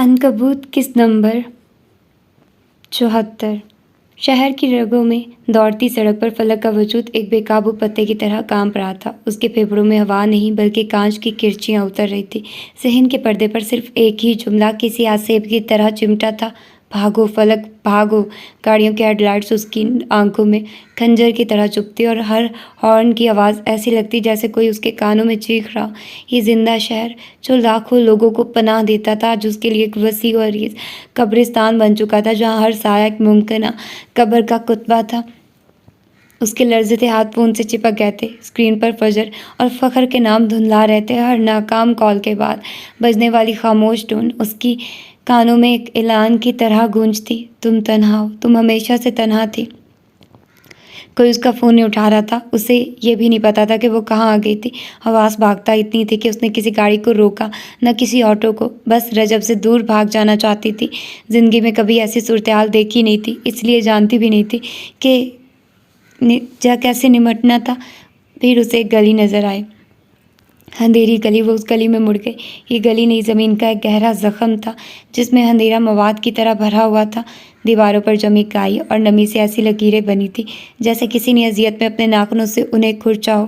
عنکبوت قسط نمبر 74۔ شہر کی رگوں میں دوڑتی سڑک پر فلک کا وجود ایک بے قابو پتے کی طرح کانپ رہا تھا۔ اس کے پھیپھڑوں میں ہوا نہیں بلکہ کانچ کی کرچیاں اتر رہی تھیں۔ ذہن کے پردے پر صرف ایک ہی جملہ کسی آسیب کی طرح چمٹا تھا: بھاگو فلک بھاگو۔ گاڑیوں کے ہیڈ لائٹس اس کی آنکھوں میں خنجر کی طرح چبھتی اور ہر ہارن کی آواز ایسی لگتی جیسے کوئی اس کے کانوں میں چیخ رہا ہو۔ یہ زندہ شہر جو لاکھوں لوگوں کو پناہ دیتا تھا آج اس کے لیے ایک وسیع و عریض قبرستان بن چکا تھا جہاں ہر سایہ ایک ممکنہ قبر کا کتبہ تھا۔ اس کے لرزتے ہاتھ فون سے چپک گئے تھے۔ اسکرین پر فجر اور فخر کے نام دھندلا رہے تھے۔ ہر ناکام کال کے بعد بجنے والی خاموش ٹون اس کی کانوں میں ایک اعلان کی طرح گونجتی: تم تنہا ہو، تم ہمیشہ سے تنہا تھی۔ کوئی اس کا فون نہیں اٹھا رہا تھا۔ اسے یہ بھی نہیں پتا تھا کہ وہ کہاں آ گئی تھی۔ حواس بھاگتا اتنی تھی کہ اس نے کسی گاڑی کو روکا نہ کسی آٹو کو، بس رجب سے دور بھاگ جانا چاہتی تھی۔ زندگی میں کبھی ایسی صورتحال دیکھی نہیں تھی، اس لیے جانتی بھی نہیں تھی کہ کیسے نمٹنا تھا۔ پھر اسے ایک گلی نظر آئی، اندھیری گلی۔ وہ اس گلی میں مڑ گئی۔ یہ گلی نہیں، زمین کا ایک گہرا زخم تھا جس میں اندھیرا مواد کی طرح بھرا ہوا تھا۔ دیواروں پر جمی کائی اور نمی سے ایسی لکیریں بنی تھیں جیسے کسی نے اذیت میں اپنے ناخنوں سے انہیں کھرچا ہو۔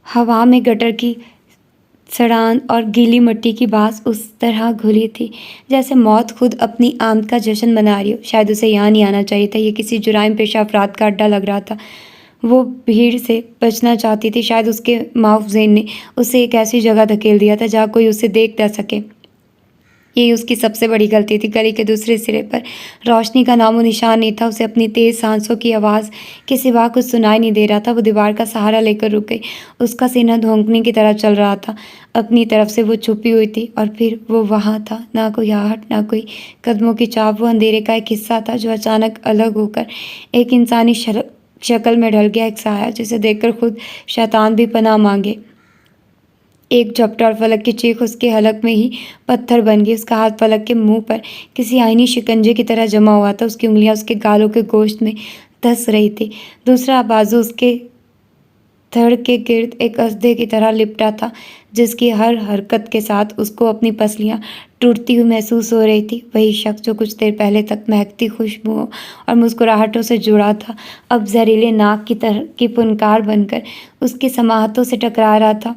ہوا میں گٹر کی سڑان اور گیلی مٹی کی بانس اس طرح گھلی تھی جیسے موت خود اپنی آمد کا جشن منا رہی ہو۔ شاید اسے یہاں نہیں آنا چاہیے تھا۔ یہ کسی جرائم پیشہ افراد کا اڈہ لگ رہا تھا۔ وہ بھیڑ سے بچنا چاہتی تھی۔ شاید اس کے معاف ذہن نے اسے ایک ایسی جگہ دھکیل دیا تھا جہاں کوئی اسے دیکھ نہ سکے۔ یہی اس کی سب سے بڑی غلطی تھی۔ گلی کے دوسرے سرے پر روشنی کا نام و نشان نہیں تھا۔ اسے اپنی تیز سانسوں کی آواز کے سوا کچھ سنائی نہیں دے رہا تھا۔ وہ دیوار کا سہارا لے کر رک گئی۔ اس کا سینہ دھونکنے کی طرح چل رہا تھا۔ اپنی طرف سے وہ چھپی ہوئی تھی اور پھر وہ وہاں تھا، نہ کوئی آہٹ، نہ کوئی قدموں کی چاپ۔ وہ اندھیرے کا ایک حصہ تھا جو اچانک الگ ہو کر ایک انسانی شکل میں ڈھل گیا، ایک سایہ جسے دیکھ کر خود شیطان بھی پناہ مانگے۔ ایک جھپٹا اور فلک کی چیخ اس کے حلق میں ہی پتھر بن گئی۔ اس کا ہاتھ فلک کے منہ پر کسی آئینی شکنجے کی طرح جما ہوا تھا۔ اس کی انگلیاں اس کے گالوں کے گوشت میں دھس رہی تھی۔ دوسرا بازو اس کے دھڑ کے گرد ایک اسدے کی طرح لپٹا تھا جس کی ہر حرکت کے ساتھ اس کو اپنی پسلیاں ٹوٹتی ہوئی محسوس ہو رہی تھی۔ وہی شخص جو کچھ دیر پہلے تک مہکتی خوشبوؤں اور مسکراہٹوں سے جڑا تھا، اب زہریلے ناک کی پھنکار بن کر اس کی سماعتوں سے ٹکرا رہا تھا۔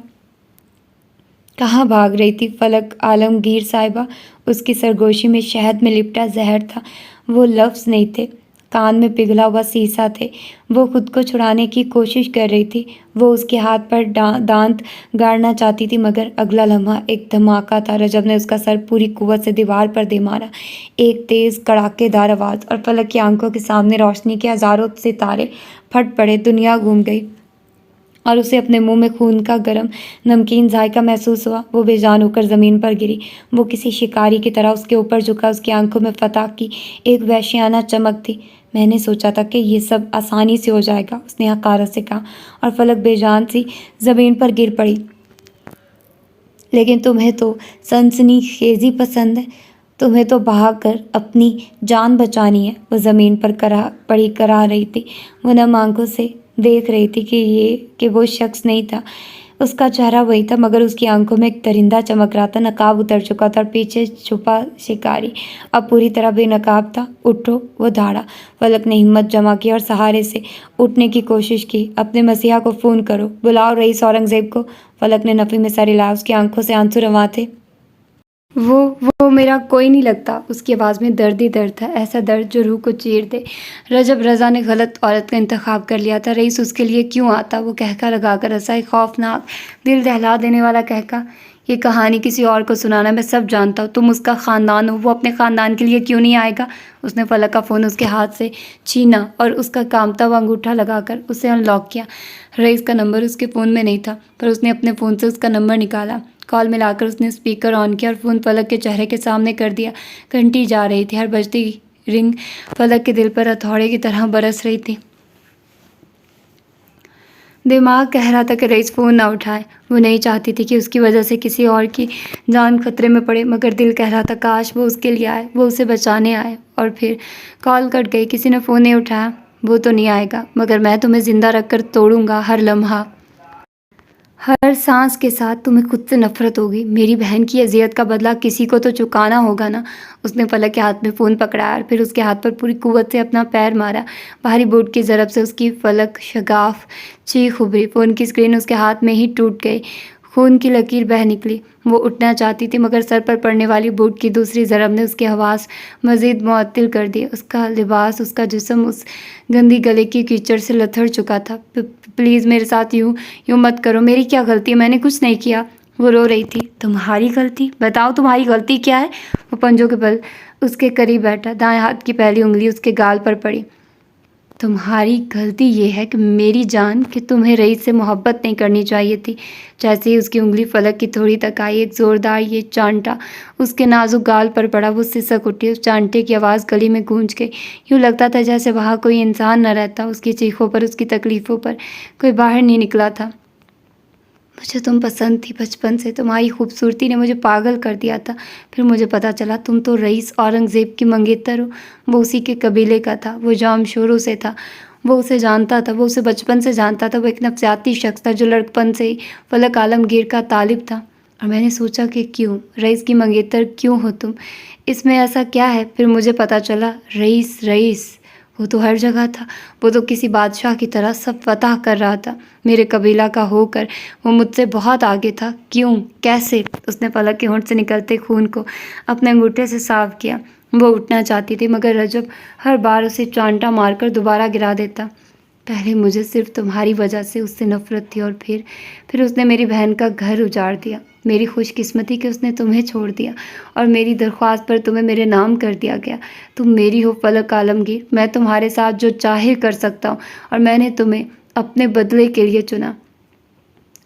کہاں بھاگ رہی تھی فلک عالمگیر صاحبہ؟ اس کی سرگوشی میں شہد میں لپٹا زہر تھا۔ وہ لفظ نہیں تھے، کان میں پگھلا ہوا سیسہ تھے۔ وہ خود کو چھڑانے کی کوشش کر رہی تھی۔ وہ اس کے ہاتھ پر دانت گاڑنا چاہتی تھی مگر اگلا لمحہ ایک دھماکہ تھا۔ رجب نے اس کا سر پوری قوت سے دیوار پر دے مارا۔ ایک تیز کڑاکے دار آواز اور فلک کی آنکھوں کے سامنے روشنی کے ہزاروں ستارے پھٹ پڑے۔ دنیا گھوم گئی اور اسے اپنے منہ میں خون کا گرم نمکین ذائقہ محسوس ہوا۔ وہ بے جان ہو کر زمین پر گری۔ وہ کسی شکاری کی طرح اس کے اوپر جھکا۔ اس کی آنکھوں میں فتح کی ایک وحشیانہ چمک تھی۔ میں نے سوچا تھا کہ یہ سب آسانی سے ہو جائے گا، اس نے حقارت سے کہا، اور فلک بے جان سی زمین پر گر پڑی۔ لیکن تمہیں تو سنسنی خیزی پسند ہے، تمہیں تو بھاگ کر اپنی جان بچانی ہے۔ وہ زمین پر پڑی کراہ رہی تھی۔ وہ نم آنکھوں سے دیکھ رہی تھی کہ وہ شخص نہیں تھا، اس کا چہرہ وہی تھا مگر اس کی آنکھوں میں ایک درندہ چمک رہا تھا۔ نقاب اتر چکا تھا اور پیچھے چھپا شکاری اب پوری طرح بے نقاب تھا۔ اٹھو، وہ دھاڑا۔ فلک نے ہمت جمع کی اور سہارے سے اٹھنے کی کوشش کی۔ اپنے مسیحا کو فون کرو، بلاؤ رئیس اورنگزیب کو۔ فلک نے نفی میں سر ہلایا۔ اس کی آنکھوں سے آنسو رواں تھے۔ وہ میرا کوئی نہیں لگتا۔ اس کی آواز میں درد ہی درد تھا، ایسا درد جو روح کو چیر دے۔ رجب رضا نے غلط عورت کا انتخاب کر لیا تھا۔ رئیس اس کے لیے کیوں آتا؟ وہ قہقہ لگا کر ہنسا، ایک خوفناک، دل دہلا دینے والا قہقہ۔ یہ کہانی کسی اور کو سنانا میں سب جانتا ہوں، تم اس کا خاندان ہو، وہ اپنے خاندان کے لیے کیوں نہیں آئے گا؟ اس نے فلک کا فون اس کے ہاتھ سے چھینا اور اس کا کامتا ہوا انگوٹھا لگا کر اسے ان لاک کیا۔ رئیس کا نمبر اس کے فون میں نہیں تھا پر اس نے اپنے فون سے اس کا نمبر نکالا۔ کال ملا کر اس نے اسپیکر آن کیا اور فون فلک کے چہرے کے سامنے کر دیا۔ گھنٹی جا رہی تھی، ہر بجتی رنگ فلک کے دل پر ہتھوڑے کی طرح برس رہی تھی۔ دماغ کہہ رہا تھا کہ رئیس فون نہ اٹھائے۔ وہ نہیں چاہتی تھی کہ اس کی وجہ سے کسی اور کی جان خطرے میں پڑے مگر دل کہہ رہا تھا کاش وہ اس کے لیے آئے، وہ اسے بچانے آئے۔ اور پھر کال کٹ گئی، کسی نے فون نہیں اٹھایا۔ وہ تو نہیں آئے گا مگر میں تمہیں زندہ رکھ کر توڑوں گا ہر لمحہ۔ ہر سانس کے ساتھ تمہیں خود سے نفرت ہوگی. میری بہن کی اذیت کا بدلہ کسی کو تو چکانا ہوگا نا. اس نے فلک کے ہاتھ میں فون پکڑایا اور پھر اس کے ہاتھ پر پوری قوت سے اپنا پیر مارا. بھاری بوٹ کی ضرب سے اس کی فلک شگاف چیخ ابھری. فون کی اسکرین اس کے ہاتھ میں ہی ٹوٹ گئی. خون کی لکیر بہہ نکلی. وہ اٹھنا چاہتی تھی مگر سر پر پڑنے والی بوٹ کی دوسری ضرب نے اس کے حواس مزید معطل کر دیے. اس کا لباس، اس کا جسم اس گندی گلے کی کیچڑ سے لتھڑ چکا تھا. پلیز میرے ساتھ یوں مت کرو. میری کیا غلطی ہے؟ میں نے کچھ نہیں کیا. وہ رو رہی تھی. تمہاری غلطی؟ بتاؤ تمہاری غلطی کیا ہے؟ وہ پنجوں کے بل اس کے قریب بیٹھا. دائیں ہاتھ کی پہلی انگلی اس کے گال پر پڑی. تمہاری غلطی یہ ہے کہ میری جان، کہ تمہیں رئیس سے محبت نہیں کرنی چاہیے تھی. جیسے ہی اس کی انگلی فلک کی تھوڑی تک آئی، ایک زوردار یہ چانٹا اس کے نازک گال پر پڑا. وہ سسک اٹھی. اس چانٹے کی آواز گلی میں گونج گئی. یوں لگتا تھا جیسے وہاں کوئی انسان نہ رہتا. اس کی چیخوں پر، اس کی تکلیفوں پر کوئی باہر نہیں نکلا تھا. مجھے تم پسند تھی بچپن سے. تمہاری خوبصورتی نے مجھے پاگل کر دیا تھا. پھر مجھے پتا چلا تم تو رئیس اورنگزیب کی منگیتر ہو. وہ اسی کے قبیلے کا تھا. وہ جام شوروں سے تھا. وہ اسے جانتا تھا. وہ اسے بچپن سے جانتا تھا. وہ ایک نفسیاتی شخص تھا جو لڑکپن سے ہی فلک عالمگیر کا طالب تھا. اور میں نے سوچا کہ کیوں رئیس کی منگیتر کیوں ہو تم؟ اس میں ایسا کیا ہے؟ پھر مجھے پتا چلا رئیس وہ تو ہر جگہ تھا. وہ تو کسی بادشاہ کی طرح سب فتح کر رہا تھا. میرے قبیلہ کا ہو کر وہ مجھ سے بہت آگے تھا. کیوں؟ کیسے؟ اس نے فلک کے ہونٹ سے نکلتے خون کو اپنے انگوٹھے سے صاف کیا. وہ اٹھنا چاہتی تھی مگر رجب ہر بار اسے چانٹا مار کر دوبارہ گرا دیتا. پہلے مجھے صرف تمہاری وجہ سے اس سے نفرت تھی، اور پھر اس نے میری بہن کا گھر اجاڑ دیا. میری خوش قسمتی کہ اس نے تمہیں چھوڑ دیا، اور میری درخواست پر تمہیں میرے نام کر دیا گیا. تم میری ہو فلک عالمگیر. میں تمہارے ساتھ جو چاہے کر سکتا ہوں، اور میں نے تمہیں اپنے بدلے کے لیے چنا.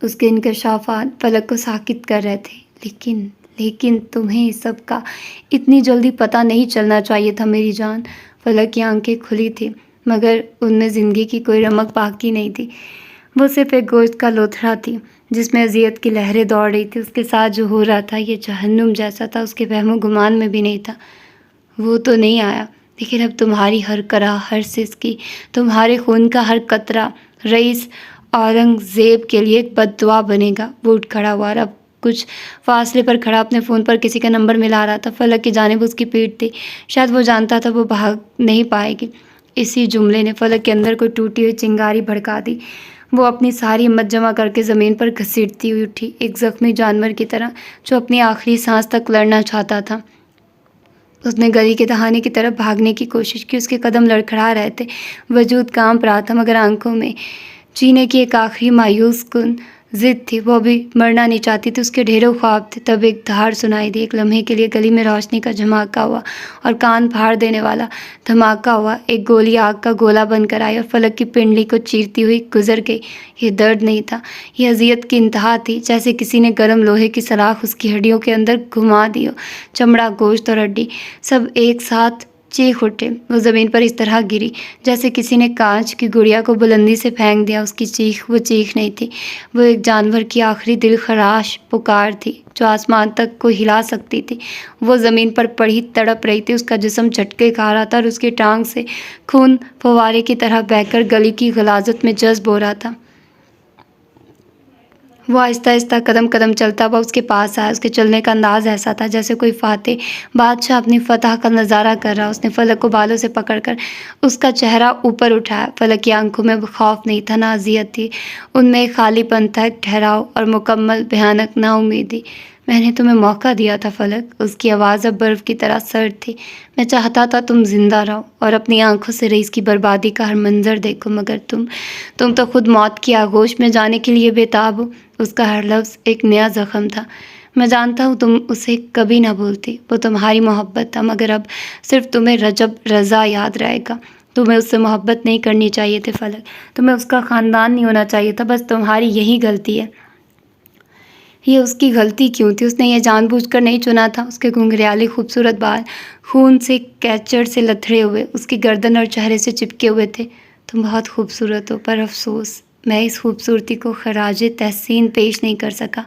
اس کے انکشافات فلک کو ساکت کر رہے تھے. لیکن تمہیں سب کا اتنی جلدی پتہ نہیں چلنا چاہیے تھا میری جان. فلک کی آنکھیں کھلی تھی مگر ان میں زندگی کی کوئی رمق باقی نہیں تھی. وہ صرف ایک گوشت کا لوتھڑا تھی جس میں اذیت کی لہریں دوڑ رہی تھی. اس کے ساتھ جو ہو رہا تھا یہ جہنم جیسا تھا. اس کے وہم و گمان میں بھی نہیں تھا. وہ تو نہیں آیا، لیکن اب تمہاری ہر کرا، ہر سسکی، تمہارے خون کا ہر قطرہ رئیس اورنگزیب کے لیے ایک بد دعا بنے گا. وہ اٹھ کھڑا ہوا اور اب کچھ فاصلے پر کھڑا اپنے فون پر کسی کا نمبر ملا رہا تھا. فلک کی جانب اس کی پیٹھ تھی. شاید وہ جانتا تھا وہ بھاگ نہیں پائے گی. اسی جملے نے فلک کے اندر کوئی ٹوٹی ہوئی چنگاری بھڑکا دی. وہ اپنی ساری ہمت جمع کر کے زمین پر گھسیٹتی ہوئی اٹھی، ایک زخمی جانور کی طرح جو اپنی آخری سانس تک لڑنا چاہتا تھا. اس نے گلی کے دہانے کی طرف بھاگنے کی کوشش کی. اس کے قدم لڑکھڑا رہے تھے. وجود کانپ رہا تھا مگر آنکھوں میں جینے کی ایک آخری مایوس کن ضد تھی. وہ ابھی مرنا نہیں چاہتی تھی. اس کے ڈھیروں خواب تھے. تب ایک دھاڑ سنائی دی. ایک لمحے کے لیے گلی میں روشنی کا جھماکا ہوا اور کان پھاڑ دینے والا دھماکہ ہوا. ایک گولی آگ کا گولا بن کر آئی اور فلک کی پنڈلی کو چیرتی ہوئی گزر گئی. یہ درد نہیں تھا، یہ اذیت کی انتہا تھی. جیسے کسی نے گرم لوہے کی سلاخ اس کی ہڈیوں کے اندر گھما دی ہو. چمڑا، گوشت اور ہڈی سب ایک ساتھ چیخ اٹھے. وہ زمین پر اس طرح گری جیسے کسی نے کانچ کی گڑیا کو بلندی سے پھینک دیا. اس کی چیخ وہ چیخ نہیں تھی. وہ ایک جانور کی آخری دل خراش پکار تھی جو آسمان تک کو ہلا سکتی تھی. وہ زمین پر پڑی تڑپ رہی تھی. اس کا جسم جھٹکے کھا رہا تھا اور اس کی ٹانگ سے خون فوارے کی طرح بہہ کر گلی کی غلاظت میں جذب ہو رہا تھا. وہ آہستہ آہستہ قدم قدم چلتا ہوا اس کے پاس آیا. اس کے چلنے کا انداز ایسا تھا جیسے کوئی فاتح بادشاہ اپنی فتح کا نظارہ کر رہا. اس نے فلک کو بالوں سے پکڑ کر اس کا چہرہ اوپر اٹھایا. فلک کی آنکھوں میں خوف نہیں تھا، نہ اذیت تھی. ان میں ایک خالی پن تھا، ایک ٹھہراؤ اور مکمل بھیانک نا امیدی. میں نے تمہیں موقع دیا تھا فلک. اس کی آواز اب برف کی طرح سرد تھی. میں چاہتا تھا تم زندہ رہو اور اپنی آنکھوں سے رئیس کی بربادی کا ہر منظر دیکھو، مگر تم تو خود موت کی آغوش میں جانے کے لیے بےتاب ہو. اس کا ہر لفظ ایک نیا زخم تھا. میں جانتا ہوں تم اسے کبھی نہ بھولتی. وہ تمہاری محبت تھا مگر اب صرف تمہیں رجب رضا یاد رہے گا. تمہیں اس سے محبت نہیں کرنی چاہیے تھی فلک. تمہیں اس کا خاندان نہیں ہونا چاہیے تھا. بس تمہاری یہی غلطی ہے. یہ اس کی غلطی کیوں تھی؟ اس نے یہ جان بوجھ کر نہیں چنا تھا. اس کے گھنگریالے خوبصورت بال خون سے کیچڑ سے لتھڑے ہوئے اس کی گردن اور چہرے سے چپکے ہوئے تھے. تم بہت خوبصورت ہو، پر افسوس میں اس خوبصورتی کو خراج تحسین پیش نہیں کر سکا.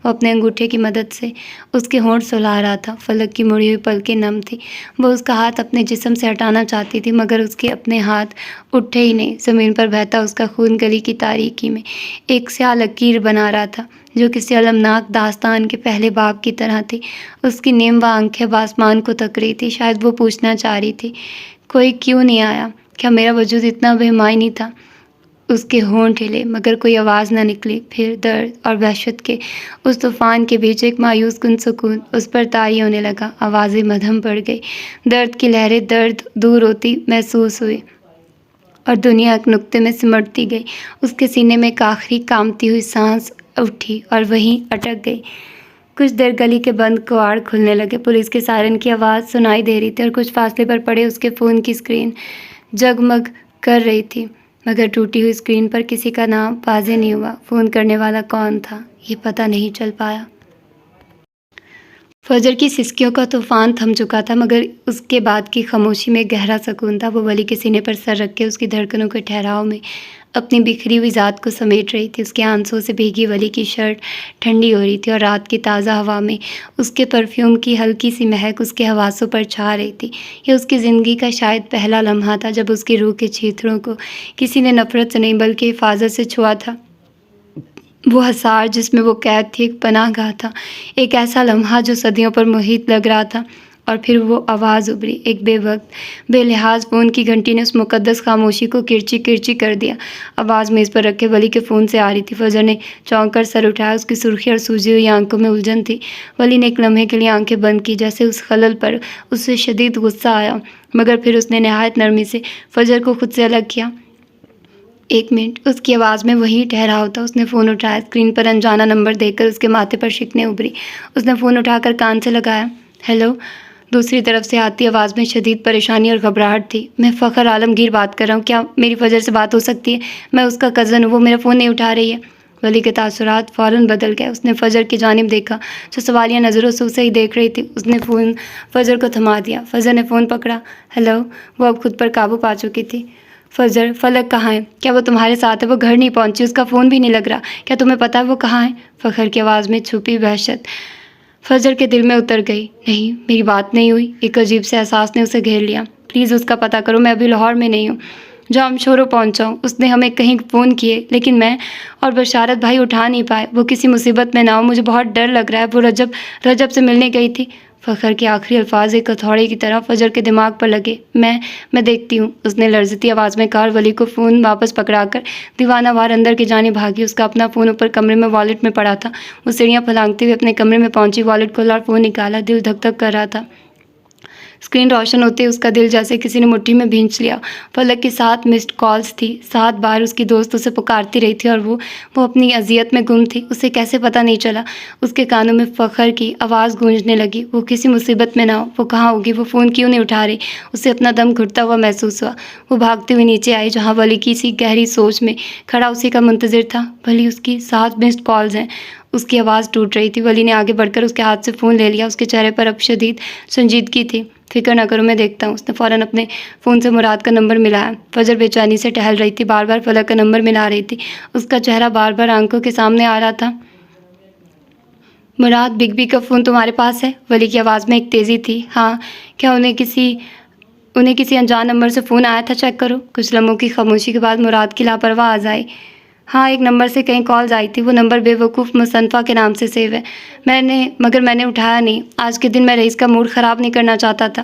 وہ اپنے انگوٹھے کی مدد سے اس کے ہونٹ سلا رہا تھا۔ فلک کی مڑی ہوئی پلکیں نم تھی۔ وہ اس کا ہاتھ اپنے جسم سے ہٹانا چاہتی تھی مگر اس کے اپنے ہاتھ اٹھے ہی نہیں۔ زمین پر بہتا اس کا خون گلی کی تاریکی میں ایک سیاہ لکیر بنا رہا تھا جو کسی المناک داستان کے پہلے باب کی طرح تھی۔ اس کی نیم و آنکھیں آسمان کو تک رہی تھی۔ شاید وہ پوچھنا چاہ رہی تھی، کوئی کیوں نہیں آیا؟ کیا میرا وجود اتنا بے معنی تھا؟ اس کے ہونٹ ہلے مگر کوئی آواز نہ نکلی۔ پھر درد اور وحشت کے اس طوفان کے بیچ ایک مایوس کن سکون اس پر طاری ہونے لگا۔ آوازیں مدھم پڑ گئی، درد کی لہریں درد دور ہوتی محسوس ہوئی اور دنیا ایک نقطے میں سمٹتی گئی۔ اس کے سینے میں ایک آخری کامتی ہوئی سانس اٹھی اور وہیں اٹک گئی۔ کچھ دیر گلی کے بند کواڑ کھلنے لگے، پولیس کے سائرن کی آواز سنائی دے رہی تھی اور کچھ فاصلے پر پڑے اس کے فون کی اسکرین جگمگ کر رہی تھی مگر ٹوٹی ہوئی اسکرین پر کسی کا نام واضح نہیں ہوا۔ فون کرنے والا کون تھا یہ پتہ نہیں چل پایا۔ فجر کی سسکیوں کا طوفان تھم چکا تھا مگر اس کے بعد کی خاموشی میں گہرا سکون تھا۔ وہ ولی کے سینے پر سر رکھ کے اس کی دھڑکنوں کے ٹھہراؤ میں اپنی بکھری ہوئی ذات کو سمیٹ رہی تھی۔ اس کے آنسوں سے بھیگی ولی کی شرٹ ٹھنڈی ہو رہی تھی اور رات کی تازہ ہوا میں اس کے پرفیوم کی ہلکی سی مہک اس کے حواسوں پر چھا رہی تھی۔ یہ اس کی زندگی کا شاید پہلا لمحہ تھا جب اس کی روح کے چیتھڑوں کو کسی نے نفرت سے نہیں بلکہ حفاظت سے چھوا تھا۔ وہ حصار جس میں وہ قید تھی ایک پناہ گاہ تھا، ایک ایسا لمحہ جو صدیوں پر محیط لگ رہا تھا۔ اور پھر وہ آواز ابھری، ایک بے وقت بے لحاظ فون کی گھنٹی نے اس مقدس خاموشی کو کرچی کرچی کر دیا۔ آواز میز پر رکھے ولی کے فون سے آ رہی تھی۔ فجر نے چونک کر سر اٹھایا، اس کی سرخی اور سوجی ہوئی آنکھوں میں الجھن تھی۔ ولی نے ایک لمحے کے لیے آنکھیں بند کی جیسے اس خلل پر اسے شدید غصہ آیا مگر پھر اس نے نہایت نرمی سے فجر کو خود سے الگ کیا۔ ایک منٹ، اس کی آواز میں وہی ٹھہراؤ تھا۔ اس نے فون اٹھایا، اسکرین پر انجانا نمبر دیکھ کر اس کے ماتھے پر شکنیں ابھری۔ اس نے فون اٹھا کر کان سے لگایا۔ ہیلو؟ دوسری طرف سے آتی آواز میں شدید پریشانی اور گھبراہٹ تھی۔ میں فخر عالمگیر بات کر رہا ہوں، کیا میری فجر سے بات ہو سکتی ہے؟ میں اس کا کزن ہوں، وہ میرا فون نہیں اٹھا رہی ہے۔ ولی کے تاثرات فوراً بدل گئے۔ اس نے فجر کی جانب دیکھا جو سوالیہ نظروں سے اسے ہی دیکھ رہی تھی۔ اس نے فون فجر کو تھما دیا۔ فجر نے فون پکڑا۔ ہیلو؟ وہ اب خود پر قابو پا چکی تھی۔ فجر، فلک کہاں ہے؟ کیا وہ تمہارے ساتھ ہے؟ وہ گھر نہیں پہنچی، اس کا فون بھی نہیں لگ رہا۔ کیا تمہیں پتہ ہے وہ کہاں ہے؟ فخر کی آواز میں چھپی وحشت فجر کے دل میں اتر گئی۔ نہیں، میری بات نہیں ہوئی۔ ایک عجیب سے احساس نے اسے گھیر لیا۔ پلیز اس کا پتہ کرو، میں ابھی لاہور میں نہیں ہوں۔ جہاں ہم شورو پہنچاؤں۔ اس نے ہمیں کہیں فون کیے لیکن میں اور بشارت بھائی اٹھا نہیں پائے۔ وہ کسی مصیبت میں نہ ہو، مجھے بہت ڈر لگ رہا ہے۔ وہ رجب سے ملنے گئی تھی۔ فخر کے آخری الفاظ ایک ہتھوڑے کی طرح فجر کے دماغ پر لگے۔ میں دیکھتی ہوں، اس نے لرزتی آواز میں کہا اور ولی کو فون واپس پکڑا کر دیوانہ وار اندر کی جانب بھاگی۔ اس کا اپنا فون اوپر کمرے میں والیٹ میں پڑا تھا۔ وہ سیڑھیاں پھلانگتے ہوئے اپنے کمرے میں پہنچی، والیٹ کھولا اور فون نکالا۔ دل دھک دھک کر رہا تھا۔ اسکرین روشن ہوتے اس کا دل جیسے کسی نے مٹھی میں بھینچ لیا۔ فلک کی 7 مسڈ کالز تھی، 7 بار اس کی دوست اسے پکارتی رہی تھی اور وہ اپنی اذیت میں گم تھی۔ اسے کیسے پتہ نہیں چلا؟ اس کے کانوں میں فخر کی آواز گونجنے لگی، وہ کسی مصیبت میں نہ ہو، وہ کہاں ہوگی؟ وہ فون کیوں نہیں اٹھا رہی؟ اسے اپنا دم گھٹتا ہوا محسوس ہوا۔ وہ بھاگتے ہوئے نیچے آئی جہاں ولی کسی گہری سوچ میں کھڑا اسی کا منتظر تھا۔ ولی، اس کی 7 مسڈ کالز ہیں۔ اس کی آواز ٹوٹ رہی تھی۔ ولی نے آگے بڑھ کر اس کے ہاتھ سے فون لے لیا۔ اس کے چہرے پر اب شدید سنجیدگی تھی۔ فکر نہ کرو، میں دیکھتا ہوں۔ اس نے فوراً اپنے فون سے مراد کا نمبر ملایا۔ فجر بے چینی سے ٹہل رہی تھی، بار بار فلک کا نمبر ملا رہی تھی۔ اس کا چہرہ بار بار آنکھوں کے سامنے آ رہا تھا۔ مراد، بگ بی کا فون تمہارے پاس ہے؟ ولی کی آواز میں ایک تیزی تھی۔ ہاں۔ کیا انہیں کسی انجان نمبر سے فون آیا تھا؟ چیک کرو۔ کچھ لمحوں کی خاموشی کے بعد مراد کی لاپرواہ آواز آئی۔ ہاں، ایک نمبر سے کئی کالز آئی تھی۔ وہ نمبر بے وقوف مصنفہ کے نام سے سیو ہے۔ مگر میں نے اٹھایا نہیں۔ آج کے دن میں رئیس کا موڈ خراب نہیں کرنا چاہتا تھا۔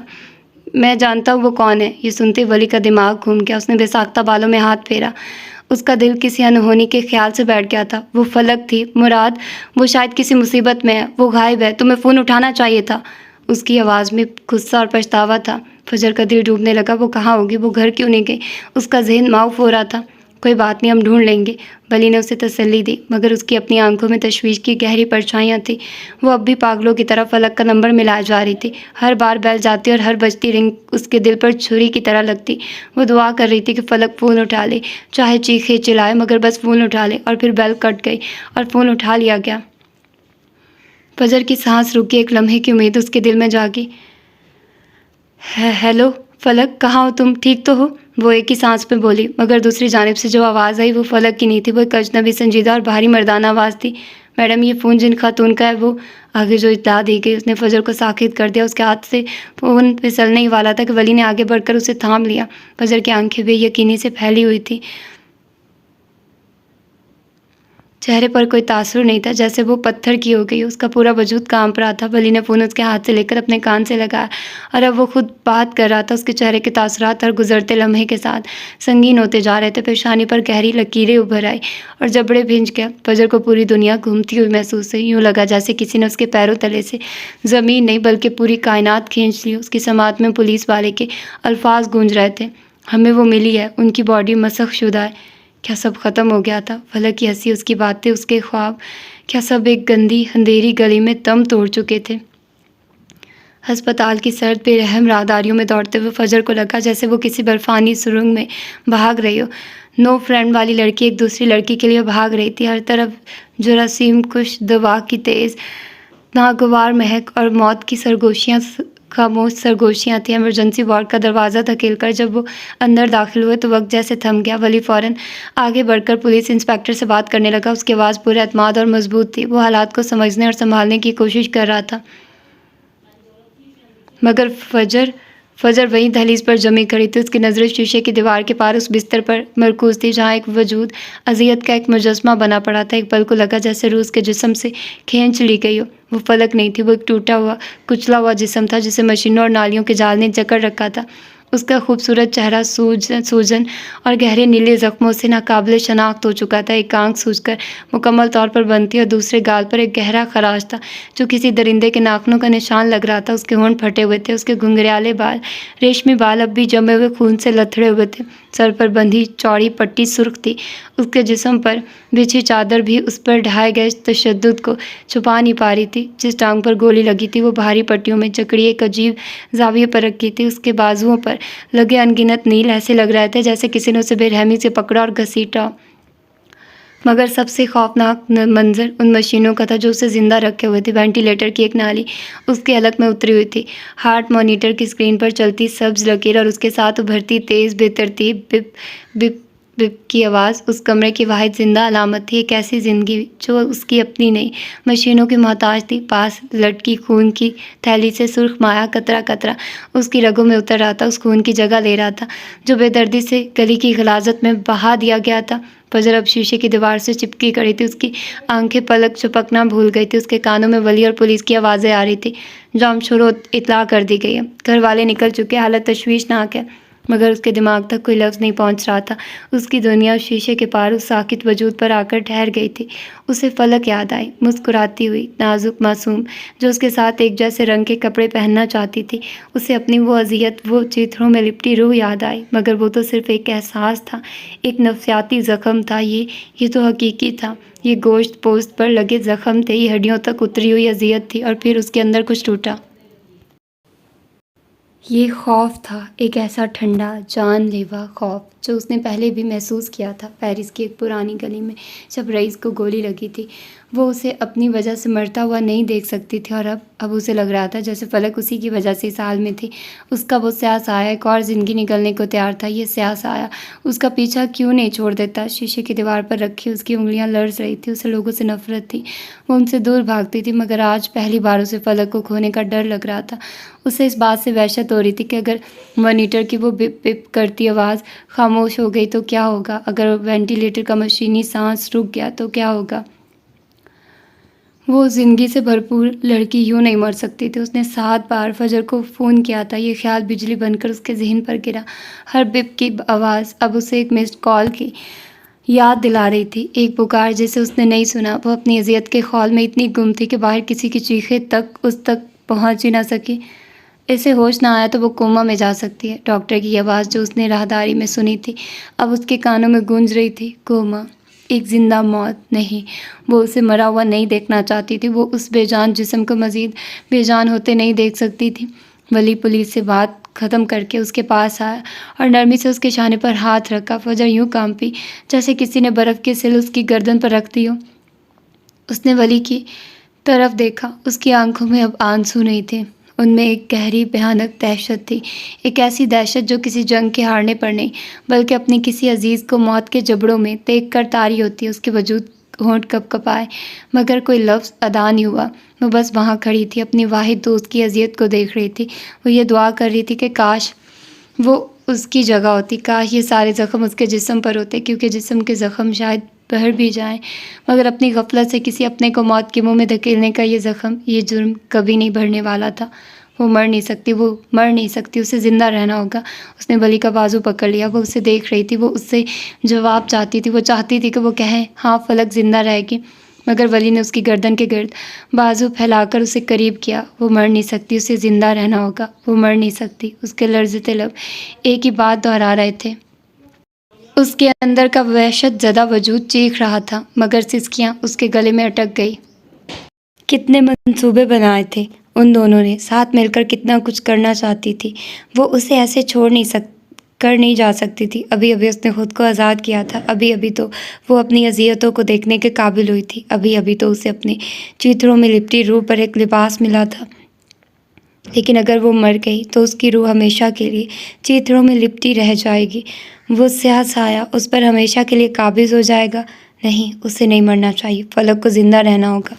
میں جانتا ہوں وہ کون ہے۔ یہ سنتے ولی کا دماغ گھوم گیا۔ اس نے بے ساختہ بالوں میں ہاتھ پھیرا۔ اس کا دل کسی انہونی کے خیال سے بیٹھ گیا تھا۔ وہ فلک تھی۔ مراد، وہ شاید کسی مصیبت میں ہے، وہ غائب ہے، تمہیں فون اٹھانا چاہیے تھا۔ اس کی آواز میں غصہ اور پچھتاوا تھا۔ فجر کا دل ڈوبنے لگا۔ وہ کہاں ہوگی؟ وہ گھر کیوں نہیں گئی؟ اس کا ذہن معاف ہو رہا تھا۔ کوئی بات نہیں، ہم ڈھونڈ لیں گے، ولی نے اسے تسلی دی مگر اس کی اپنی آنکھوں میں تشویش کی گہری پرچھائیاں تھیں۔ وہ اب بھی پاگلوں کی طرح فلک کا نمبر ملائے جا رہی تھی۔ ہر بار بیل جاتی اور ہر بجتی رنگ اس کے دل پر چھری کی طرح لگتی۔ وہ دعا کر رہی تھی کہ فلک فون اٹھا لے، چاہے چیخے چلائے مگر بس فون اٹھا لے۔ اور پھر بیل کٹ گئی اور فون اٹھا لیا گیا۔ فجر کی سانس رک گئی۔ ایک لمحے کی امید اس کے دل میں جاگی۔ ہیلو فلک، کہاں ہو تم؟ ٹھیک تو ہو؟ وہ ایک ہی سانس میں بولی مگر دوسری جانب سے جو آواز آئی وہ فلک کی نہیں تھی۔ وہ ایک اجنبی، سنجیدہ اور بھاری مردانہ آواز تھی۔ میڈم یہ فون جن خاتون کا ہے وہ آگے جو اطلاع دی گئی اس نے فجر کو ساکت کر دیا۔ اس کے ہاتھ سے فون پھسلنے ہی والا تھا کہ ولی نے آگے بڑھ کر اسے تھام لیا۔ فجر کی آنکھیں بے یقینی سے پھیلی ہوئی تھی، چہرے پر کوئی تاثر نہیں تھا، جیسے وہ پتھر کی ہو گئی۔ اس کا پورا وجود کانپ رہا تھا۔ ولی نے فون اس کے ہاتھ سے لے کر اپنے کان سے لگایا اور اب وہ خود بات کر رہا تھا۔ اس کے چہرے کے تاثرات ہر گزرتے لمحے کے ساتھ سنگین ہوتے جا رہے تھے۔ پیشانی پر گہری لکیریں ابھر آئی اور جبڑے بھنج گیا۔ فجر کو پوری دنیا گھومتی ہوئی محسوس ہوئی، یوں لگا جیسے کسی نے اس کے پیروں تلے سے زمین نہیں بلکہ پوری کائنات کھینچ لی۔ اس کی سماعت میں پولیس والے کے الفاظ گونج رہے تھے، ہمیں وہ ملی ہے، ان کی باڈی مسخ شدہ ہے۔ کیا سب ختم ہو گیا تھا؟ فلک کی ہنسی، اس کی باتیں، اس کے خواب، کیا سب ایک گندی اندھیری گلی میں دم توڑ چکے تھے؟ ہسپتال کی سرد بے رحم راہداریوں میں دوڑتے ہوئے فجر کو لگا جیسے وہ کسی برفانی سرنگ میں بھاگ رہی ہو۔ نو فرینڈ والی لڑکی ایک دوسری لڑکی کے لیے بھاگ رہی تھی۔ ہر طرف جراثیم کش دوا کی تیز ناگوار مہک اور موت کی سرگوشیاں، خاموش سرگوشیاں تھیں۔ ایمرجنسی وارڈ کا دروازہ دھکیل کر جب وہ اندر داخل ہوئے تو وقت جیسے تھم گیا۔ ولی فوراً آگے بڑھ کر پولیس انسپکٹر سے بات کرنے لگا۔ اس کی آواز پورے اعتماد اور مضبوط تھی۔ وہ حالات کو سمجھنے اور سنبھالنے کی کوشش کر رہا تھا، مگر فجر وہیں دہلیز پر جمی کھڑی تھی۔ اس کی نظریں شیشے کی دیوار کے پار اس بستر پر مرکوز تھی جہاں ایک وجود اذیت کا ایک مجسمہ بنا پڑا تھا۔ ایک پل کو لگا جیسے روح اس کے جسم سے کھینچ لی گئی ہو۔ وہ فلک نہیں تھی، وہ ایک ٹوٹا ہوا کچلا ہوا جسم تھا جسے مشینوں اور نالیوں کے جال نے جکڑ رکھا تھا۔ اس کا خوبصورت چہرہ سوجن اور گہرے نیلے زخموں سے ناقابل شناخت ہو چکا تھا۔ ایک آنکھ سوج کر مکمل طور پر بند تھی اور دوسرے گال پر ایک گہرا خراش تھا جو کسی درندے کے ناخنوں کا نشان لگ رہا تھا۔ اس کے ہونٹ پھٹے ہوئے تھے، اس کے گھنگریالے بال، ریشمی بال اب بھی جمے ہوئے خون سے لتھڑے ہوئے تھے۔ سر پر بندھی چوڑی پٹی سرخ تھی۔ اس کے جسم پر بچھی چادر بھی اس پر ڈھائے گئے تشدد کو چھپا نہیں پا رہی تھی۔ جس ٹانگ پر گولی لگی تھی وہ بھاری پٹیوں میں جکڑی ایک عجیب زاویے پر رکھی تھی۔ اس کے بازوؤں پر لگے انگنت نیل ایسے لگ رہے تھے جیسے کسی نے اسے بے رحمی سے پکڑا اور گھسیٹا۔ مگر سب سے خوفناک منظر ان مشینوں کا تھا جو اسے زندہ رکھے ہوئے تھے۔ وینٹیلیٹر کی ایک نالی اس کے حلق میں اتری ہوئی تھی، ہارٹ مانیٹر کی اسکرین پر چلتی سبز لکیر اور اس کے ساتھ ابھرتی تیز بے ترتیب بپ بپ بپ کی آواز اس کمرے کی واحد زندہ علامت تھی۔ ایک ایسی زندگی جو اس کی اپنی نہیں، مشینوں کی محتاج تھی۔ پاس لٹکی خون کی تھیلی سے سرخ مائع قطرہ قطرہ اس کی رگوں میں اتر رہا تھا، اس خون کی جگہ لے رہا تھا جو بے دردی سے گلی کی غلاظت میں بہا دیا گیا تھا۔ فجر اب شیشے کی دیوار سے چپکی کھڑی تھی، اس کی آنکھیں پلک چپکنا بھول گئی تھی۔ اس کے کانوں میں ولی اور پولیس کی آوازیں آ رہی تھی۔ جام شروع اطلاع کر دی گئی ہے، گھر والے نکل چکے، حالت تشویشناک ہے۔ مگر اس کے دماغ تک کوئی لفظ نہیں پہنچ رہا تھا۔ اس کی دنیا اس شیشے کے پار اس ساکت وجود پر آ کر ٹھہر گئی تھی۔ اسے فلک یاد آئی، مسکراتی ہوئی، نازک معصوم، جو اس کے ساتھ ایک جیسے رنگ کے کپڑے پہننا چاہتی تھی۔ اسے اپنی وہ اذیت، وہ چیتھڑوں میں لپٹی روح یاد آئی، مگر وہ تو صرف ایک احساس تھا، ایک نفسیاتی زخم تھا۔ یہ تو حقیقی تھا، یہ گوشت پوست پر لگے زخم تھے، یہ ہڈیوں تک اتری ہوئی اذیت تھی۔ اور پھر اس کے اندر کچھ ٹوٹا۔ یہ خوف تھا، ایک ایسا ٹھنڈا جان لیوا خوف جو اس نے پہلے بھی محسوس کیا تھا پیرس کی ایک پرانی گلی میں جب رئیس کو گولی لگی تھی۔ وہ اسے اپنی وجہ سے مرتا ہوا نہیں دیکھ سکتی تھی اور اب اسے لگ رہا تھا جیسے فلک اسی کی وجہ سے اس حال میں تھی۔ اس کا وہ سیاہ سایہ ایک اور زندگی نکلنے کو تیار تھا۔ یہ سیاہ سایہ اس کا پیچھا کیوں نہیں چھوڑ دیتا؟ شیشے کی دیوار پر رکھی اس کی انگلیاں لرز رہی تھی، اسے لوگوں سے نفرت تھی، وہ ان سے دور بھاگتی تھی، مگر آج پہلی بار اسے فلک کو کھونے کا ڈر لگ رہا تھا۔ اسے اس بات سے وحشت ہو رہی تھی کہ اگر مانیٹر کی وہ بپ بپ کرتی آواز خاموش ہو گئی تو کیا ہوگا؟ اگر وینٹیلیٹر کا مشینی سانس رک گیا تو کیا ہوگا؟ وہ زندگی سے بھرپور لڑکی یوں نہیں مر سکتی تھی۔ اس نے 7 بار فجر کو فون کیا تھا۔ یہ خیال بجلی بن کر اس کے ذہن پر گرا۔ ہر بپ کی آواز اب اسے ایک مسڈ کال کی یاد دلا رہی تھی، ایک پکار جسے اس نے نہیں سنا۔ وہ اپنی اذیت کے خول میں اتنی گم تھی کہ باہر کسی کی چیخیں تک اس تک پہنچ ہی نہ سکی۔ اسے ہوش نہ آیا تو وہ کوما میں جا سکتی ہے۔ ڈاکٹر کی آواز جو اس نے راہداری میں سنی تھی اب اس کے کانوں میں گونج رہی تھی۔ کوما، ایک زندہ موت نہیں۔ وہ اسے مرا ہوا نہیں دیکھنا چاہتی تھی، وہ اس بے جان جسم کو مزید بے جان ہوتے نہیں دیکھ سکتی تھی۔ ولی پولیس سے بات ختم کر کے اس کے پاس آیا اور نرمی سے اس کے شانے پر ہاتھ رکھا۔ فجر یوں کانپی جیسے کسی نے برف کے سل اس کی گردن پر رکھ دی ہو۔ اس نے ولی کی طرف دیکھا، اس کی آنکھوں میں اب آنسو نہیں تھے، ان میں ایک گہری بھیانک دہشت تھی، ایک ایسی دہشت جو کسی جنگ کے ہارنے پر نہیں بلکہ اپنی کسی عزیز کو موت کے جبڑوں میں دیکھ کر طاری ہوتی ہے۔ اس کے وجود ہونٹ کپ کپائے مگر کوئی لفظ ادا نہیں ہوا۔ وہ بس وہاں کھڑی تھی، اپنی واحد دوست کی اذیت کو دیکھ رہی تھی۔ وہ یہ دعا کر رہی تھی کہ کاش وہ اس کی جگہ ہوتی، کاش یہ سارے زخم اس کے جسم پر ہوتے، کیونکہ جسم کے زخم شاید بڑھ بھی جائیں، مگر اپنی غفلت سے کسی اپنے کو موت کے منہ میں دھکیلنے کا یہ زخم، یہ جرم کبھی نہیں بڑھنے والا تھا۔ وہ مر نہیں سکتی، وہ مر نہیں سکتی، اسے زندہ رہنا ہوگا۔ اس نے ولی کا بازو پکڑ لیا، وہ اسے دیکھ رہی تھی، وہ اس سے جواب چاہتی تھی، وہ چاہتی تھی کہ وہ کہے ہاں فلک زندہ رہے گی، مگر ولی نے اس کی گردن کے گرد بازو پھیلا کر اسے قریب کیا۔ وہ مر نہیں سکتی، اسے زندہ رہنا ہوگا، وہ مر نہیں سکتی۔ اس کے لرزتے لب ایک ہی بات دہرا رہے تھے۔ اس کے اندر کا وحشت زدہ وجود چیخ رہا تھا، مگر سسکیاں اس کے گلے میں اٹک گئی۔ کتنے منصوبے بنائے تھے ان دونوں نے، ساتھ مل کر کتنا کچھ کرنا چاہتی تھی۔ وہ اسے ایسے چھوڑ نہیں جا سکتی تھی۔ ابھی ابھی اس نے خود کو آزاد کیا تھا، ابھی ابھی تو وہ اپنی اذیتوں کو دیکھنے کے قابل ہوئی تھی، ابھی ابھی تو اسے اپنے چیتڑوں میں لپٹی روح پر ایک لباس ملا تھا۔ لیکن اگر وہ مر گئی تو اس کی روح ہمیشہ کے لیے چیتڑوں میں لپٹی رہ جائے گی، وہ سیاہ سایہ اس پر ہمیشہ کے لیے قابض ہو جائے گا۔ نہیں، اسے نہیں مرنا چاہیے، فلک کو زندہ رہنا ہوگا۔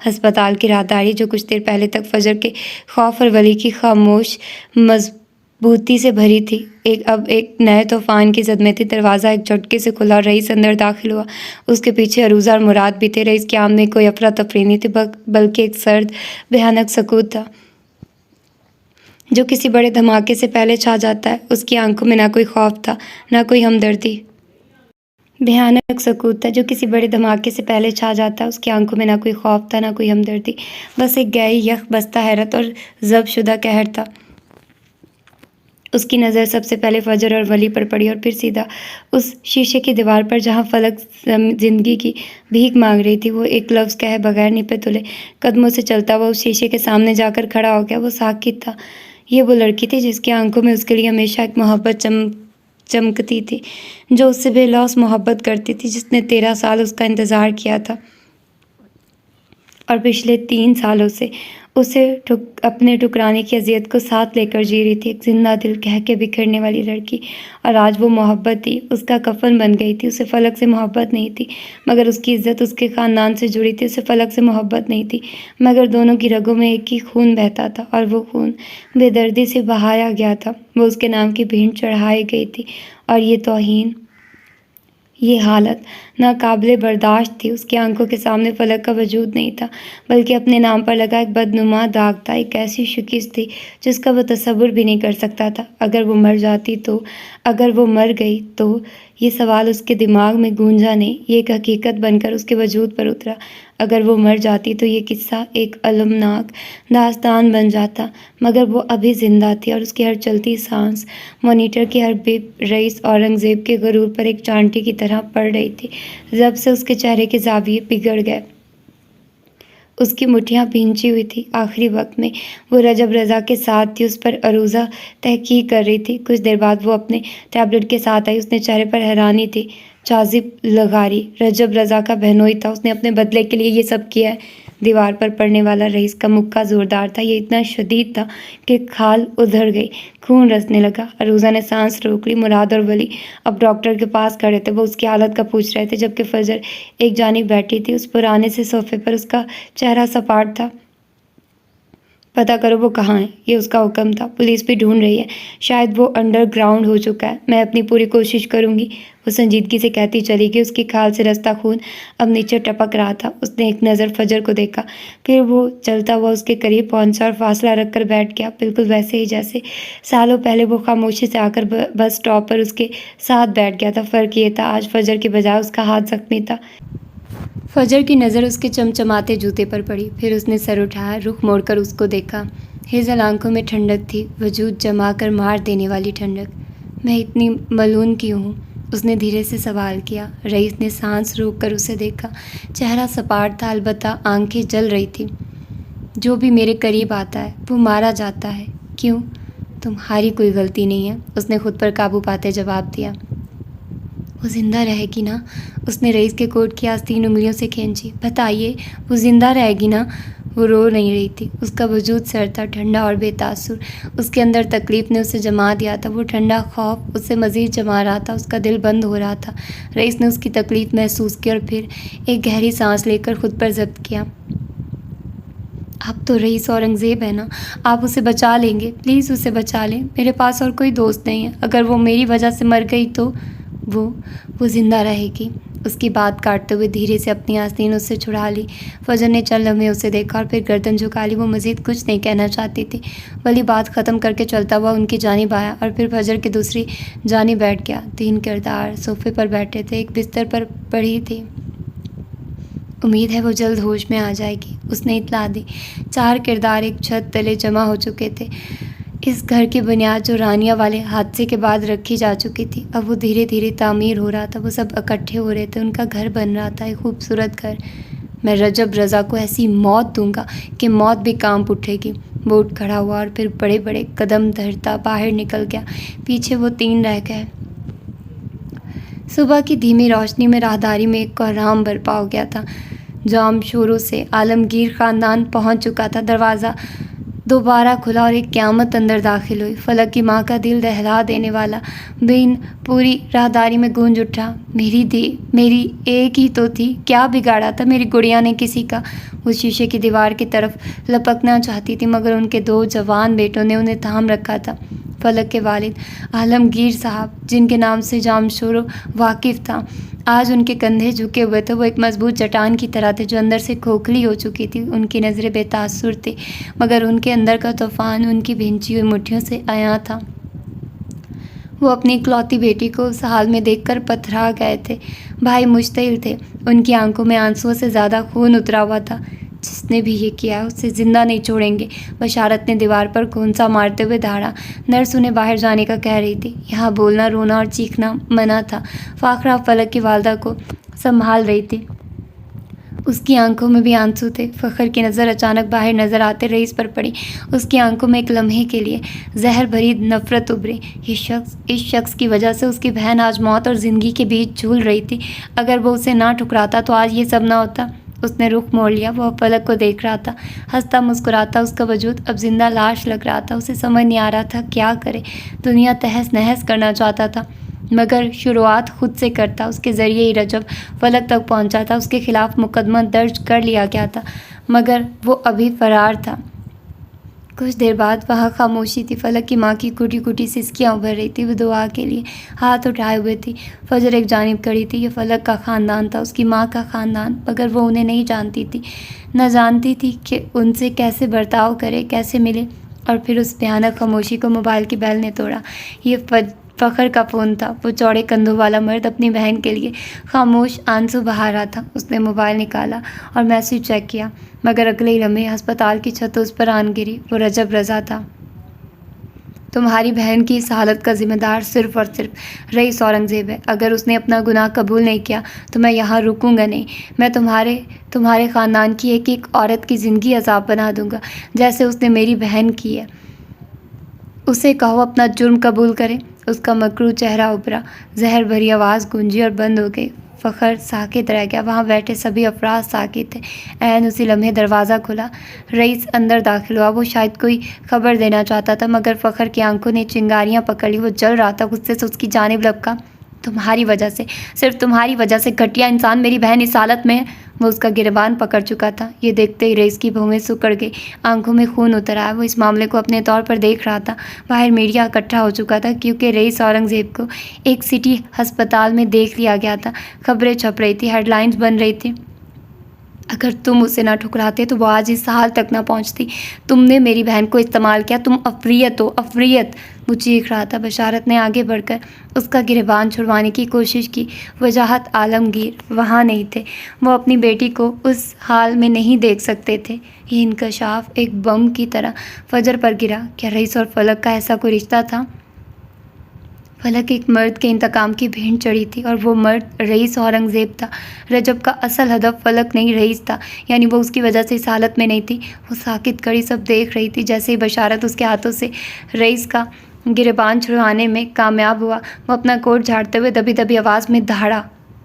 ہسپتال کی راہداری جو کچھ دیر پہلے تک فجر کے خوف اور ولی کی خاموش مضبوطی سے بھری تھی، اب ایک نئے طوفان کی زد میں تھی۔ دروازہ ایک جھٹکے سے کھلا اور رئیس اندر داخل ہوا۔ اس کے پیچھے عروضہ اور مراد بھی تھے۔ رئیس کی آمد میں کوئی افراتفری نہیں تھی، بلکہ ایک سرد بھیانک سکوت تھا جو کسی بڑے دھماکے سے پہلے چھا جاتا ہے۔ اس کی آنکھوں میں نہ کوئی خوف تھا، نہ کوئی ہمدردی۔ بھیانک سکوت تھا جو کسی بڑے دھماکے سے پہلے چھا جاتا ہے۔ اس کی آنکھوں میں نہ کوئی خوف تھا، نہ کوئی ہمدردی، بس ایک گہری یخ بستہ حیرت اور ضبط شدہ قہر تھا۔ اس کی نظر سب سے پہلے فجر اور ولی پر پڑی، اور پھر سیدھا اس شیشے کی دیوار پر جہاں فلک زندگی کی بھیک مانگ رہی تھی۔ وہ ایک لفظ کہے بغیر نپے تلے قدموں سے چلتا ہوا اس شیشے کے سامنے جا کر کھڑا ہو گیا۔ وہ ساکت تھا۔ یہ وہ لڑکی تھی جس کی آنکھوں میں اس کے لیے ہمیشہ ایک محبت چمکتی تھی، جو اس سے بے لوث محبت کرتی تھی، جس نے 13 سال اس کا انتظار کیا تھا اور پچھلے 3 سالوں سے اسے اپنے ٹکرانے کی اذیت کو ساتھ لے کر جی رہی تھی۔ ایک زندہ دل کہہ کے بکھرنے والی لڑکی، اور آج وہ محبت تھی، اس کا کفن بن گئی تھی۔ اسے فلک سے محبت نہیں تھی، مگر اس کی عزت اس کے خاندان سے جڑی تھی۔ اسے فلک سے محبت نہیں تھی، مگر دونوں کی رگوں میں ایک ہی خون بہتا تھا، اور وہ خون بے دردی سے بہایا گیا تھا۔ وہ اس کے نام کی بھینٹ چڑھائی گئی تھی، اور یہ توہین، یہ حالت ناقابل برداشت تھی۔ اس کی آنکھوں کے سامنے فلک کا وجود نہیں تھا، بلکہ اپنے نام پر لگا ایک بدنما داغ تھا، ایک ایسی شکست تھی جس کا وہ تصور بھی نہیں کر سکتا تھا۔ اگر وہ مر جاتی تو، اگر وہ مر گئی تو، یہ سوال اس کے دماغ میں گونجا نہیں، یہ ایک حقیقت بن کر اس کے وجود پر اترا۔ اگر وہ مر جاتی تو یہ قصہ ایک المناک داستان بن جاتا، مگر وہ ابھی زندہ تھی، اور اس کی ہر چلتی سانس، مانیٹر کی ہر بیپ رئیس اورنگزیب کے غرور پر ایک چانٹی کی طرح پڑ رہی تھی۔ جب سے اس کے چہرے کے زاویے بگڑ گئے، اس کی مٹھیاں بھینچی ہوئی تھی۔ آخری وقت میں وہ رجب رضا کے ساتھ تھی، اس پر عروضہ تحقیق کر رہی تھی۔ کچھ دیر بعد وہ اپنے ٹیبلٹ کے ساتھ آئی۔ اس نے چہرے پر حیرانی تھی۔ جاذب لغاری رجب رضا کا بہنوئی تھا، اس نے اپنے بدلے کے لیے یہ سب کیا ہے۔ دیوار پر پڑنے والا رئیس کا مکہ زوردار تھا، یہ اتنا شدید تھا کہ کھال ادھر گئی، خون رسنے لگا۔ عروضہ نے سانس روک لی۔ مراد اور ولی اب ڈاکٹر کے پاس کھڑے تھے، وہ اس کی حالت کا پوچھ رہے تھے، جبکہ فجر ایک جانب بیٹھی تھی، اس پرانے سے صوفے پر۔ اس کا چہرہ سپاٹ تھا۔ پتہ کرو وہ کہاں ہے، یہ اس کا حکم تھا۔ پولیس بھی ڈھونڈ رہی ہے، شاید وہ انڈر گراؤنڈ ہو چکا ہے۔ میں اپنی پوری کوشش کروں گی، وہ سنجیدگی سے کہتی چلی گئی۔ اس کی کھال سے رستا خون اب نیچے ٹپک رہا تھا۔ اس نے ایک نظر فجر کو دیکھا، پھر وہ چلتا ہوا اس کے قریب پہنچا اور فاصلہ رکھ کر بیٹھ گیا، بالکل ویسے ہی جیسے سالوں پہلے وہ خاموشی سے آ کر بس اسٹاپ پر اس کے ساتھ بیٹھ گیا تھا۔ فرق یہ تھا، آج فجر کے بجائے اس کا ہاتھ زخمی تھا۔ فجر کی نظر اس کے چمچماتے جوتے پر پڑی، پھر اس نے سر اٹھایا، رخ موڑ کر اس کو دیکھا۔ ہیزل آنکھوں میں ٹھنڈک تھی، وجود جما کر مار دینے والی ٹھنڈک۔ میں اتنی ملون کیوں ہوں؟ اس نے دھیرے سے سوال کیا۔ رئیس نے سانس روک کر اسے دیکھا۔ چہرہ سپاٹ تھا، البتہ آنکھیں جل رہی تھیں۔ جو بھی میرے قریب آتا ہے وہ مارا جاتا ہے۔ کیوں؟ تمہاری کوئی غلطی نہیں ہے، اس نے خود پر قابو پاتے جواب دیا۔ وہ زندہ رہے گی نا؟ اس نے رئیس کے کوٹ کی آستین انگلیوں سے کھینچی۔ بتائیے، وہ زندہ رہے گی نا؟ وہ رو نہیں رہی تھی، اس کا وجود سر تھا، ٹھنڈا اور بے تاثر۔ اس کے اندر تکلیف نے اسے جما دیا تھا، وہ ٹھنڈا خوف اسے مزید جما رہا تھا، اس کا دل بند ہو رہا تھا۔ رئیس نے اس کی تکلیف محسوس کی اور پھر ایک گہری سانس لے کر خود پر ضبط کیا۔ آپ تو رئیس اورنگزیب ہے نا، آپ اسے بچا لیں گے، پلیز اسے بچا لیں، میرے پاس اور کوئی دوست نہیں ہے، اگر وہ میری وجہ سے مر گئی تو وہ زندہ رہے گی۔ اس کی بات کاٹتے ہوئے دھیرے سے اپنی آستین اس سے چھڑا لی۔ فجر نے چند لمحے اسے دیکھا اور پھر گردن جھکا لی۔ وہ مزید کچھ نہیں کہنا چاہتی تھی، ولی بات ختم کر کے چلتا ہوا ان کی جانب آیا اور پھر فجر کی دوسری جانب بیٹھ گیا۔ 3 کردار صوفے پر بیٹھے تھے، ایک بستر پر پڑی تھی۔ امید ہے وہ جلد ہوش میں آ جائے گی، اس نے اطلاع دی۔ 4 کردار ایک چھت تلے جمع ہو چکے تھے۔ اس گھر کی بنیاد جو رانیہ والے حادثے کے بعد رکھی جا چکی تھی، اب وہ دھیرے دھیرے تعمیر ہو رہا تھا۔ وہ سب اکٹھے ہو رہے تھے، ان کا گھر بن رہا تھا، ایک خوبصورت گھر۔ میں رجب رضا کو ایسی موت دوں گا کہ موت بھی کانپ اٹھے گی۔ وہ اٹھ کھڑا ہوا اور پھر بڑے بڑے قدم دھرتا باہر نکل گیا۔ پیچھے وہ 3 رہ گئے۔ صبح کی دھیمی روشنی میں راہداری میں ایک کوہرام برپا ہو گیا تھا۔ جام شوروں سے عالمگیر خاندان پہنچ چکا تھا۔ دروازہ دوبارہ کھلا اور ایک قیامت اندر داخل ہوئی۔ فلک کی ماں کا دل دہلا دینے والا بین پوری راہداری میں گونج اٹھا۔ میری ایک ہی تو تھی، کیا بگاڑا تھا میری گڑیا نے کسی کا؟ وہ شیشے کی دیوار کی طرف لپکنا چاہتی تھی، مگر ان کے 2 جوان بیٹوں نے انہیں تھام رکھا تھا۔ فلک کے والد عالمگیر صاحب، جن کے نام سے جامشورو واقف تھا، آج ان کے کندھے جھکے ہوئے تھے۔ وہ ایک مضبوط چٹان کی طرح تھے جو اندر سے کھوکھلی ہو چکی تھی۔ ان کی نظریں بے تاثر تھی، مگر ان کے اندر کا طوفان ان کی بھینچی ہوئی مٹھیوں سے عیاں تھا۔ وہ اپنی اکلوتی بیٹی کو اس حال میں دیکھ کر پتھرا گئے تھے۔ بھائی مشتعل تھے، ان کی آنکھوں میں آنسوؤں سے زیادہ خون اترا ہوا تھا۔ جس نے بھی یہ کیا اسے زندہ نہیں چھوڑیں گے، بشارت نے دیوار پر گھونسا مارتے ہوئے دھاڑا۔ نرس انہیں باہر جانے کا کہہ رہی تھی۔ یہاں بولنا، رونا اور چیخنا منع تھا۔ فاخرہ فلک کی والدہ کو سنبھال رہی تھی، اس کی آنکھوں میں بھی آنسو تھے۔ فخر کی نظر اچانک باہر نظر آتے رئیس پر پڑی۔ اس کی آنکھوں میں ایک لمحے کے لیے زہر بھری نفرت ابھری۔ اس شخص کی وجہ سے اس کی بہن آج موت اور زندگی کے بیچ جھول رہی تھی۔ اگر وہ اسے نہ ٹھکراتا تو آج یہ سب نہ ہوتا۔ اس نے رخ موڑ لیا، وہ فلک کو دیکھ رہا تھا، ہنستا مسکراتا۔ اس کا وجود اب زندہ لاش لگ رہا تھا۔ اسے سمجھ نہیں آ رہا تھا کیا کرے۔ دنیا تہس نہس کرنا چاہتا تھا، مگر شروعات خود سے کرتا۔ اس کے ذریعے ہی رجب فلک تک پہنچا تھا۔ اس کے خلاف مقدمہ درج کر لیا گیا تھا، مگر وہ ابھی فرار تھا۔ کچھ دیر بعد وہاں خاموشی تھی۔ فلک کی ماں کی کھوٹی کھوٹی سسکیاں ابھر رہی تھی۔ وہ دعا کے لیے ہاتھ اٹھائے ہوئے تھی۔ فجر ایک جانب کھڑی تھی۔ یہ فلک کا خاندان تھا، اس کی ماں کا خاندان، مگر وہ انہیں نہیں جانتی تھی، نہ جانتی تھی کہ ان سے کیسے برتاؤ کرے، کیسے ملے۔ اور پھر اس بھیانک خاموشی کو موبائل کی بیل نے توڑا۔ یہ فخر کا فون تھا۔ وہ چوڑے کندھوں والا مرد اپنی بہن کے لیے خاموش آنسو بہا رہا تھا۔ اس نے موبائل نکالا اور میسج چیک کیا، مگر اگلے ہی لمحے ہسپتال کی چھت اس پر آن گری۔ وہ رجب رضا تھا۔ تمہاری بہن کی اس حالت کا ذمہ دار صرف اور صرف رئیس اورنگزیب ہے۔ اگر اس نے اپنا گناہ قبول نہیں کیا تو میں یہاں رکوں گا نہیں۔ میں تمہارے خاندان کی ایک ایک عورت کی زندگی عذاب بنا دوں گا، جیسے اس نے میری بہن کی ہے۔ اسے کہو اپنا جرم قبول کرے۔ اس کا مکروہ چہرہ ابھرا، زہر بھری آواز گونجی اور بند ہو گئی۔ فخر ساکت رہ گیا۔ وہاں بیٹھے سبھی افراد ساکت تھے۔ عین اسی لمحے دروازہ کھلا، رئیس اندر داخل ہوا۔ وہ شاید کوئی خبر دینا چاہتا تھا، مگر فخر کی آنکھوں نے چنگاریاں پکڑ لی۔ وہ جل رہا تھا، غصے سے اس کی جانب لپکا۔ تمہاری وجہ سے، صرف تمہاری وجہ سے گھٹیا انسان میری بہن اس حالت میں ہے۔ وہ اس کا گریبان پکڑ چکا تھا۔ یہ دیکھتے ہی رئیس کی بھویں سکڑ گئی، آنکھوں میں خون اتر آیا۔ وہ اس معاملے کو اپنے طور پر دیکھ رہا تھا۔ باہر میڈیا اکٹھا ہو چکا تھا، کیونکہ رئیس اورنگزیب کو ایک سٹی ہسپتال میں دیکھ لیا گیا تھا۔ خبریں چھپ رہی تھی، ہیڈ لائنز بن رہی تھی۔ اگر تم اسے نہ ٹھکراتے تو وہ آج اس حال تک نہ پہنچتی۔ تم نے میری بہن کو استعمال کیا، تم افریت ہو، افریت۔ وہ چیخ رہا تھا۔ بشارت نے آگے بڑھ کر اس کا گریبان چھڑوانے کی کوشش کی۔ وجاہت عالمگیر وہاں نہیں تھے، وہ اپنی بیٹی کو اس حال میں نہیں دیکھ سکتے تھے۔ یہ انکشاف ایک بم کی طرح فجر پر گرا۔ کیا رئیس اور فلک کا ایسا کوئی رشتہ تھا؟ فلک ایک مرد کے انتقام کی بھینٹ چڑھی تھی، اور وہ مرد رئیس اورنگزیب تھا۔ رجب کا اصل ہدف فلک نہیں، رئیس تھا، یعنی وہ اس کی وجہ سے اس حالت میں نہیں تھی۔ وہ ساکت کھڑی سب دیکھ رہی تھی۔ جیسے ہی بشارت اس کے ہاتھوں سے رئیس کا گریبان چھڑوانے میں کامیاب ہوا، وہ اپنا کوٹ جھاڑتے ہوئے دبی دبی آواز میں دھاڑا۔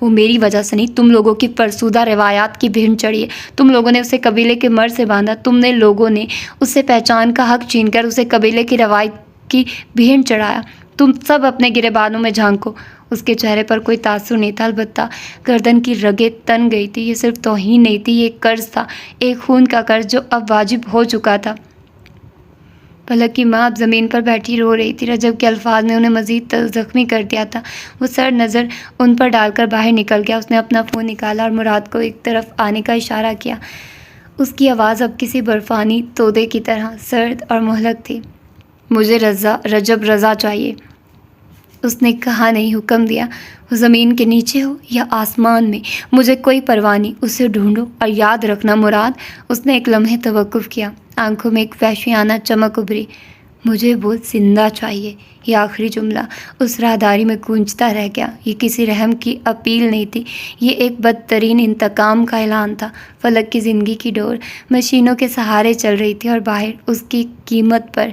وہ میری وجہ سے نہیں، تم لوگوں کی فرسودہ روایات کی بھین چڑھی ہے۔ تم لوگوں نے اسے قبیلے کے مرد سے باندھا، تم نے لوگوں نے اسے پہچان کا حق چھین کر اسے قبیلے کی روایت کی بھین چڑھایا۔ تم سب اپنے گریبانوں میں جھانکو۔ اس کے چہرے پر کوئی تاثر نہیں تھا، البتہ گردن کی رگیں تن گئی تھی۔ یہ صرف توہین نہیں تھی، یہ ایک قرض تھا، ایک خون کا قرض جو اب واجب ہو چکا تھا۔ پلک کی ماں اب زمین پر بیٹھی رو رہی تھی۔ رجب کے الفاظ نے انہیں مزید زخمی کر دیا تھا۔ وہ سر نظر ان پر ڈال کر باہر نکل گیا۔ اس نے اپنا فون نکالا اور مراد کو ایک طرف آنے کا اشارہ کیا۔ اس کی آواز اب کسی برفانی تودے کی طرح سرد اور مہلک تھی۔ مجھے رجب رضا چاہیے۔ اس نے کہا نہیں، حکم دیا۔ وہ زمین کے نیچے ہو یا آسمان میں، مجھے کوئی پرواہ نہیں، اسے ڈھونڈو اور یاد رکھنا مراد۔ اس نے ایک لمحے توقف کیا، آنکھوں میں ایک وحشیانہ چمک ابھری۔ مجھے وہ زندہ چاہیے۔ یہ آخری جملہ اس راہداری میں گونجتا رہ گیا۔ یہ کسی رحم کی اپیل نہیں تھی، یہ ایک بدترین انتقام کا اعلان تھا۔ فلک کی زندگی کی ڈور مشینوں کے سہارے چل رہی تھی اور باہر اس کی قیمت پر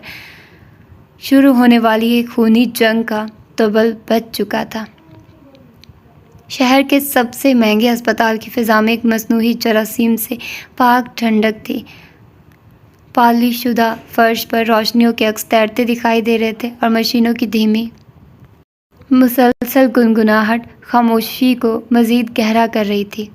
شروع ہونے والی ایک خونی جنگ کا طبل بج چکا تھا۔ شہر کے سب سے مہنگے ہسپتال کی فضا میں ایک مصنوعی جراثیم سے پاک ٹھنڈک تھی۔ پالش شدہ فرش پر روشنیوں کے عکس تیرتے دکھائی دے رہے تھے اور مشینوں کی دھیمی مسلسل گنگناہٹ خاموشی کو مزید گہرا کر رہی تھی۔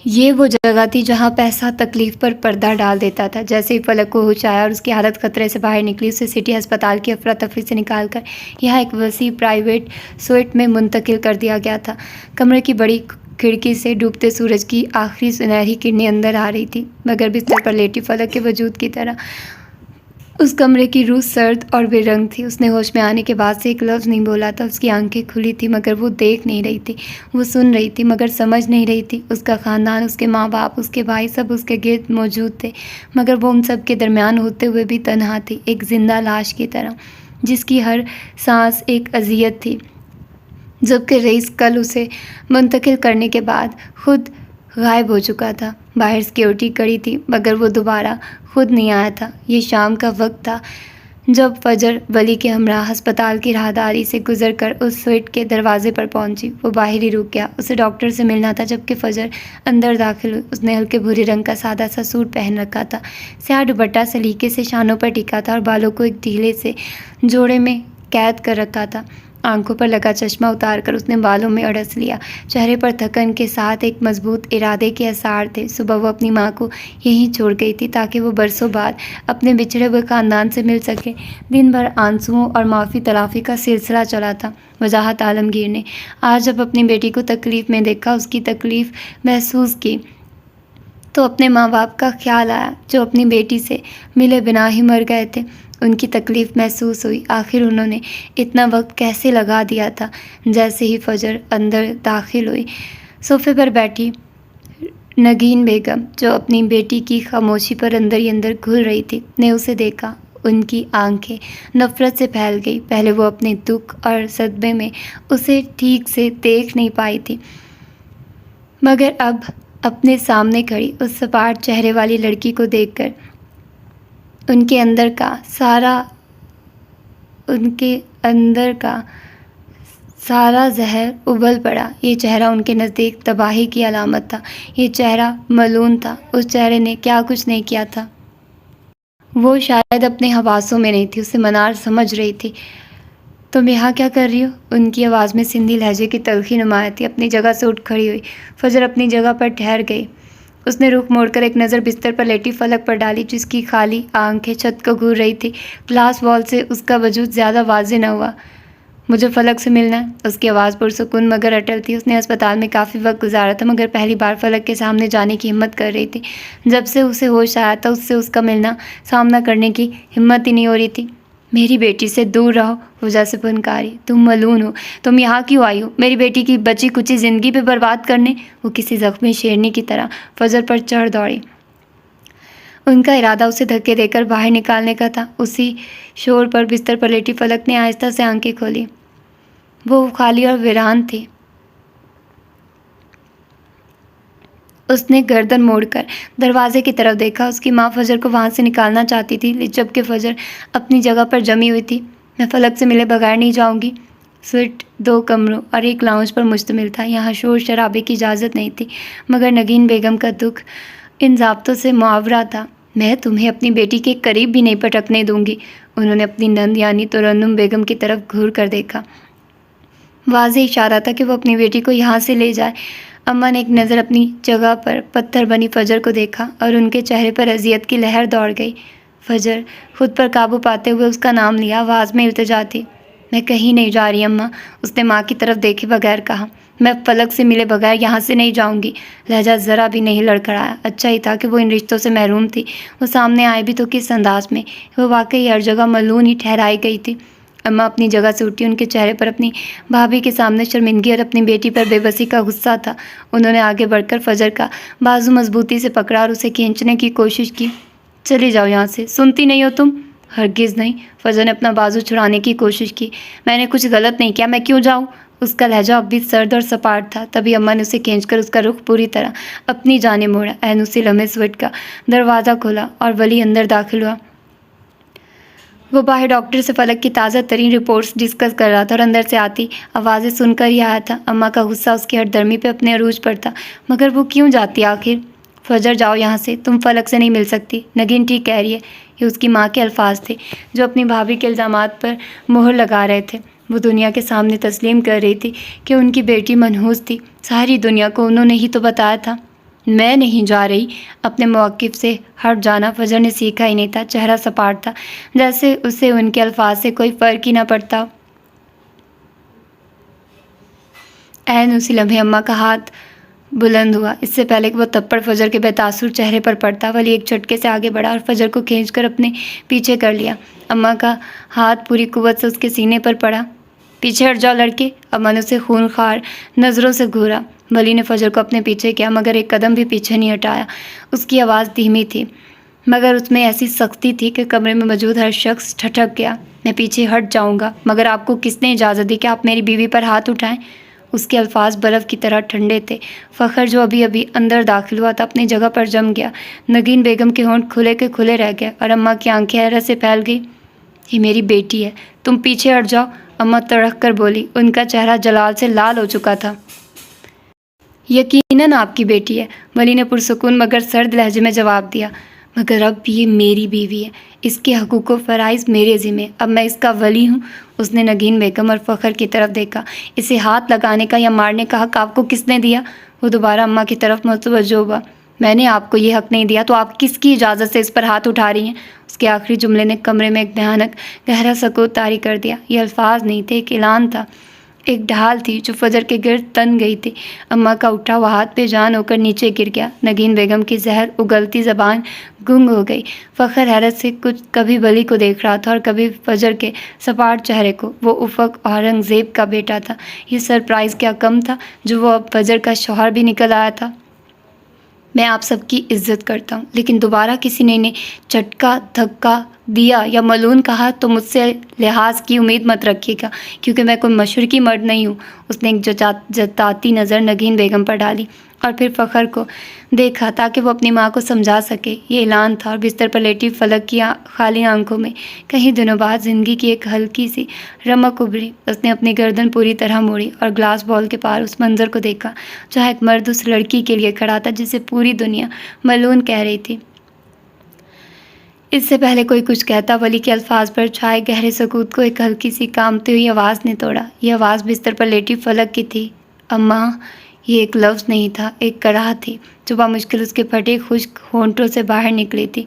یہ وہ جگہ تھی جہاں پیسہ تکلیف پر پردہ ڈال دیتا تھا۔ جیسے ہی فلک کو ہوش آیا اور اس کی حالت خطرے سے باہر نکلی، اسے سٹی ہسپتال کی افراتفری سے نکال کر یہاں ایک وسیع پرائیویٹ سویٹ میں منتقل کر دیا گیا تھا۔ کمرے کی بڑی کھڑکی سے ڈوبتے سورج کی آخری سنہری کرنیں اندر آ رہی تھی، مگر بستر پر لیٹی فلک کے وجود کی طرح اس کمرے کی روح سرد اور بے رنگ تھی۔ اس نے ہوش میں آنے کے بعد سے ایک لفظ نہیں بولا تھا۔ اس کی آنکھیں کھلی تھی مگر وہ دیکھ نہیں رہی تھی، وہ سن رہی تھی مگر سمجھ نہیں رہی تھی۔ اس کا خاندان، اس کے ماں باپ، اس کے بھائی، سب اس کے گرد موجود تھے، مگر وہ ان سب کے درمیان ہوتے ہوئے بھی تنہا تھی، ایک زندہ لاش کی طرح جس کی ہر سانس ایک اذیت تھی۔ جبکہ رئیس کل اسے منتقل کرنے کے بعد خود غائب ہو چکا تھا۔ باہر سیکیورٹی کڑی تھی مگر وہ دوبارہ خود نہیں آیا تھا۔ یہ شام کا وقت تھا جب فجر ولی کے ہمراہ ہسپتال کی راہداری سے گزر کر اس سویٹ کے دروازے پر پہنچی۔ وہ باہر ہی رک گیا، اسے ڈاکٹر سے ملنا تھا۔ جبکہ فجر اندر داخل ہوئی، اس نے ہلکے بھورے رنگ کا سادہ سا سوٹ پہن رکھا تھا، سیاہ دوپٹہ سلیقے سے شانوں پر ٹکا تھا اور بالوں کو ایک ڈھیلے سے جوڑے میں قید کر رکھا تھا۔ آنکھوں پر لگا چشمہ اتار کر اس نے بالوں میں اڑس لیا۔ چہرے پر تھکن کے ساتھ ایک مضبوط ارادے کے آثار تھے۔ صبح وہ اپنی ماں کو یہیں چھوڑ گئی تھی تاکہ وہ برسوں بعد اپنے بچھڑے ہوئے خاندان سے مل سکے۔ دن بھر آنسوؤں اور معافی تلافی کا سلسلہ چلا تھا۔ وضاحت عالمگیر نے آج جب اپنی بیٹی کو تکلیف میں دیکھا، اس کی تکلیف محسوس کی، تو اپنے ماں باپ کا خیال آیا جو اپنی بیٹی سے ملے بنا ہی مر گئے تھے۔ ان کی تکلیف محسوس ہوئی، آخر انہوں نے اتنا وقت کیسے لگا دیا تھا۔ جیسے ہی فجر اندر داخل ہوئی، صوفے پر بیٹھی نگین بیگم جو اپنی بیٹی کی خاموشی پر اندر ہی اندر گھل رہی تھی، نے اسے دیکھا۔ ان کی آنکھیں نفرت سے پھیل گئی۔ پہلے وہ اپنے دکھ اور صدمے میں اسے ٹھیک سے دیکھ نہیں پائی تھی، مگر اب اپنے سامنے کھڑی اس سپاٹ چہرے والی لڑکی کو دیکھ کر ان کے اندر کا سارا زہر ابل پڑا۔ یہ چہرہ ان کے نزدیک تباہی کی علامت تھا۔ یہ چہرہ ملعون تھا۔ اس چہرے نے کیا کچھ نہیں کیا تھا۔ وہ شاید اپنے حواسوں میں نہیں تھی، اسے منار سمجھ رہی تھی۔ تم یہاں کیا کر رہی ہو؟ ان کی آواز میں سندھی لہجے کی تلخی نمایاں تھی۔ اپنی جگہ سے اٹھ کھڑی ہوئی، فجر اپنی جگہ پر ٹھہر گئی۔ اس نے رخ موڑ کر ایک نظر بستر پر لیٹی فلک پر ڈالی جس کی خالی آنکھیں چھت کو گھور رہی تھی۔ گلاس وال سے اس کا وجود زیادہ واضح نہ ہوا۔ مجھے فلک سے ملنا ہے۔ اس کی آواز پرسکون مگر اٹل تھی۔ اس نے ہسپتال میں کافی وقت گزارا تھا مگر پہلی بار فلک کے سامنے جانے کی ہمت کر رہی تھی۔ جب سے اسے ہوش آیا تھا اس سے اس کا ملنا سامنا کرنے کی ہمت ہی نہیں ہو رہی تھی۔ میری بیٹی سے دور رہو، وہ جیسے پھنکاری۔ تم ملعون ہو، تم یہاں کیوں آئی ہو؟ میری بیٹی کی بچی کچی زندگی پہ برباد کرنے؟ وہ کسی زخمی شیرنی کی طرح فجر پر چڑھ دوڑی۔ ان کا ارادہ اسے دھکے دے کر باہر نکالنے کا تھا۔ اسی شور پر بستر پر لیٹی فلک نے آہستہ سے آنکھیں کھولی۔ وہ خالی اور ویران تھی۔ اس نے گردن موڑ کر دروازے کی طرف دیکھا۔ اس کی ماں فجر کو وہاں سے نکالنا چاہتی تھی جبکہ فجر اپنی جگہ پر جمی ہوئی تھی۔ میں فلک سے ملے بغیر نہیں جاؤں گی، سوئٹ 2 کمروں اور ایک لاؤنج پر مشتمل تھا۔ یہاں شور شرابے کی اجازت نہیں تھی، مگر نگین بیگم کا دکھ ان ضابطوں سے معاورہ تھا۔ میں تمہیں اپنی بیٹی کے قریب بھی نہیں پٹکنے دوں گی۔ انہوں نے اپنی نند یعنی ترنم بیگم کی طرف گھور کر دیکھا۔ واضح اشارہ تھا کہ وہ اپنی بیٹی کو یہاں سے لے جائے۔ اماں نے ایک نظر اپنی جگہ پر پتھر بنی فجر کو دیکھا اور ان کے چہرے پر اذیت کی لہر دوڑ گئی۔ فجر خود پر قابو پاتے ہوئے اس کا نام لیا، آواز میں التجا تھی۔ میں کہیں نہیں جا رہی اماں، اس نے ماں کی طرف دیکھے بغیر کہا۔ میں فلک سے ملے بغیر یہاں سے نہیں جاؤں گی۔ لہجہ ذرا بھی نہیں لڑکھڑایا۔ اچھا ہی تھا کہ وہ ان رشتوں سے محروم تھی۔ وہ سامنے آئے بھی تو کس انداز میں؟ وہ واقعی ہر جگہ ملعون ہی ٹھہرائی گئی تھی۔ اماں اپنی جگہ سے اٹھی۔ ان کے چہرے پر اپنی بھابھی کے سامنے شرمندگی اور اپنی بیٹی پر بے بسی کا غصہ تھا۔ انہوں نے آگے بڑھ کر فجر کا بازو مضبوطی سے پکڑا اور اسے کھینچنے کی کوشش کی۔ چلی جاؤ یہاں سے، سنتی نہیں ہو تم؟ ہرگز نہیں۔ فجر نے اپنا بازو چھڑانے کی کوشش کی۔ میں نے کچھ غلط نہیں کیا، میں کیوں جاؤں؟ اس کا لہجہ اب بھی سرد اور سپاٹ تھا۔ تبھی اماں نے اسے کھینچ کر اس کا رخ پوری طرح اپنی جانب موڑا۔ عین اسی لمحے سوئٹ کا دروازہ کھلا اور ولی اندر داخل ہوا۔ وہ باہر ڈاکٹر سے فلک کی تازہ ترین رپورٹس ڈسکس کر رہا تھا اور اندر سے آتی آوازیں سن کر ہی آیا تھا۔ اماں کا غصہ اس کی ہٹ درمی پہ اپنے عروج پر تھا، مگر وہ کیوں جاتی آخر؟ فجر جاؤ یہاں سے، تم فلک سے نہیں مل سکتی۔ نگین ٹھیک کہہ رہی ہے۔ یہ اس کی ماں کے الفاظ تھے جو اپنی بھابھی کے الزامات پر مہر لگا رہے تھے۔ وہ دنیا کے سامنے تسلیم کر رہی تھی کہ ان کی بیٹی منحوس تھی۔ ساری دنیا کو انہوں نے ہی تو بتایا تھا۔ میں نہیں جا رہی۔ اپنے موقف سے ہٹ جانا فجر نے سیکھا ہی نہیں تھا۔ چہرہ سپاٹ تھا، جیسے اسے ان کے الفاظ سے کوئی فرق ہی نہ پڑتا۔ عین اسی لمحے اماں کا ہاتھ بلند ہوا۔ اس سے پہلے کہ وہ تھپڑ فجر کے بے تاثر چہرے پر پڑتا، ولی ایک جھٹکے سے آگے بڑھا اور فجر کو کھینچ کر اپنے پیچھے کر لیا۔ اماں کا ہاتھ پوری قوت سے اس کے سینے پر پڑا۔ پیچھے ہٹ جاؤ لڑکے۔ اماں نے اسے خونخوار نظروں سے گھورا۔ ولی نے فجر کو اپنے پیچھے کیا، مگر ایک قدم بھی پیچھے نہیں ہٹایا۔ اس کی آواز دھیمی تھی، مگر اس میں ایسی سختی تھی کہ کمرے میں موجود ہر شخص ٹھٹک گیا۔ میں پیچھے ہٹ جاؤں گا، مگر آپ کو کس نے اجازت دی کہ آپ میری بیوی پر ہاتھ اٹھائیں؟ اس کے الفاظ برف کی طرح ٹھنڈے تھے۔ فخر جو ابھی ابھی اندر داخل ہوا تھا اپنی جگہ پر جم گیا۔ نگین بیگم کے ہونٹ کھلے کے کھلے رہ گئے اور اماں کی آنکھیں حیرت سے پھیل گئی۔ یہ میری بیٹی ہے، تم پیچھے ہٹ جاؤ، اماں تڑک کر بولی۔ ان کا چہرہ جلال سے لال ہو چکا تھا۔ یقیناً آپ کی بیٹی ہے، ولی نے پرسکون مگر سرد لہجے میں جواب دیا، مگر اب یہ میری بیوی ہے، اس کے حقوق و فرائض میرے ذمہ، اب میں اس کا ولی ہوں۔ اس نے نگین بیگم اور فخر کی طرف دیکھا۔ اسے ہاتھ لگانے کا یا مارنے کا حق آپ کو کس نے دیا؟ وہ دوبارہ اماں کی طرف متوجہ ہوا۔ میں نے آپ کو یہ حق نہیں دیا تو آپ کس کی اجازت سے اس پر ہاتھ اٹھا رہی ہیں؟ اس کے آخری جملے نے کمرے میں ایک بھیانک گہرا سکوت طاری کر دیا۔ یہ الفاظ نہیں تھے، ایک اعلان تھا، ایک ڈھال تھی جو فجر کے گرد تن گئی تھی۔ اماں کا اٹھا ہوا ہاتھ بے جان ہو کر نیچے گر گیا۔ نگین بیگم کی زہر اگلتی زبان گنگ ہو گئی۔ فخر حیرت سے کچھ کبھی ولی کو دیکھ رہا تھا اور کبھی فجر کے سپاٹ چہرے کو۔ وہ افق اورنگزیب کا بیٹا تھا۔ یہ سرپرائز کیا کم تھا جو وہ اب فجر کا شوہر بھی نکل آیا تھا۔ میں آپ سب کی عزت کرتا ہوں، لیکن دوبارہ کسی نے انہیں چٹکا دھکا دیا یا ملعون کہا تو مجھ سے لحاظ کی امید مت رکھیے گا، کیونکہ میں کوئی مشرقی مرد نہیں ہوں۔ اس نے ایک جتاتی نظر نگین بیگم پر ڈالی اور پھر فخر کو دیکھا تاکہ وہ اپنی ماں کو سمجھا سکے۔ یہ اعلان تھا اور بستر پر لیٹی فلک کی خالی آنکھوں میں کئی دنوں بعد زندگی کی ایک ہلکی سی رمق ابھری۔ اس نے اپنی گردن پوری طرح موڑی اور گلاس بال کے پار اس منظر کو دیکھا جہاں ایک مرد اس لڑکی کے لیے کھڑا تھا جسے پوری دنیا ملعون کہہ رہی تھی۔ اس سے پہلے کوئی کچھ کہتا، ولی کے الفاظ پر چھائے گہرے سکوت کو ایک ہلکی سی کانپتی ہوئی آواز نے توڑا۔ یہ آواز بستر پر لیٹی فلک کی تھی۔ اماں، یہ ایک لفظ نہیں تھا، ایک کڑاہ تھی جو بامشکل اس کے پھٹے خشک ہونٹوں سے باہر نکلی تھی،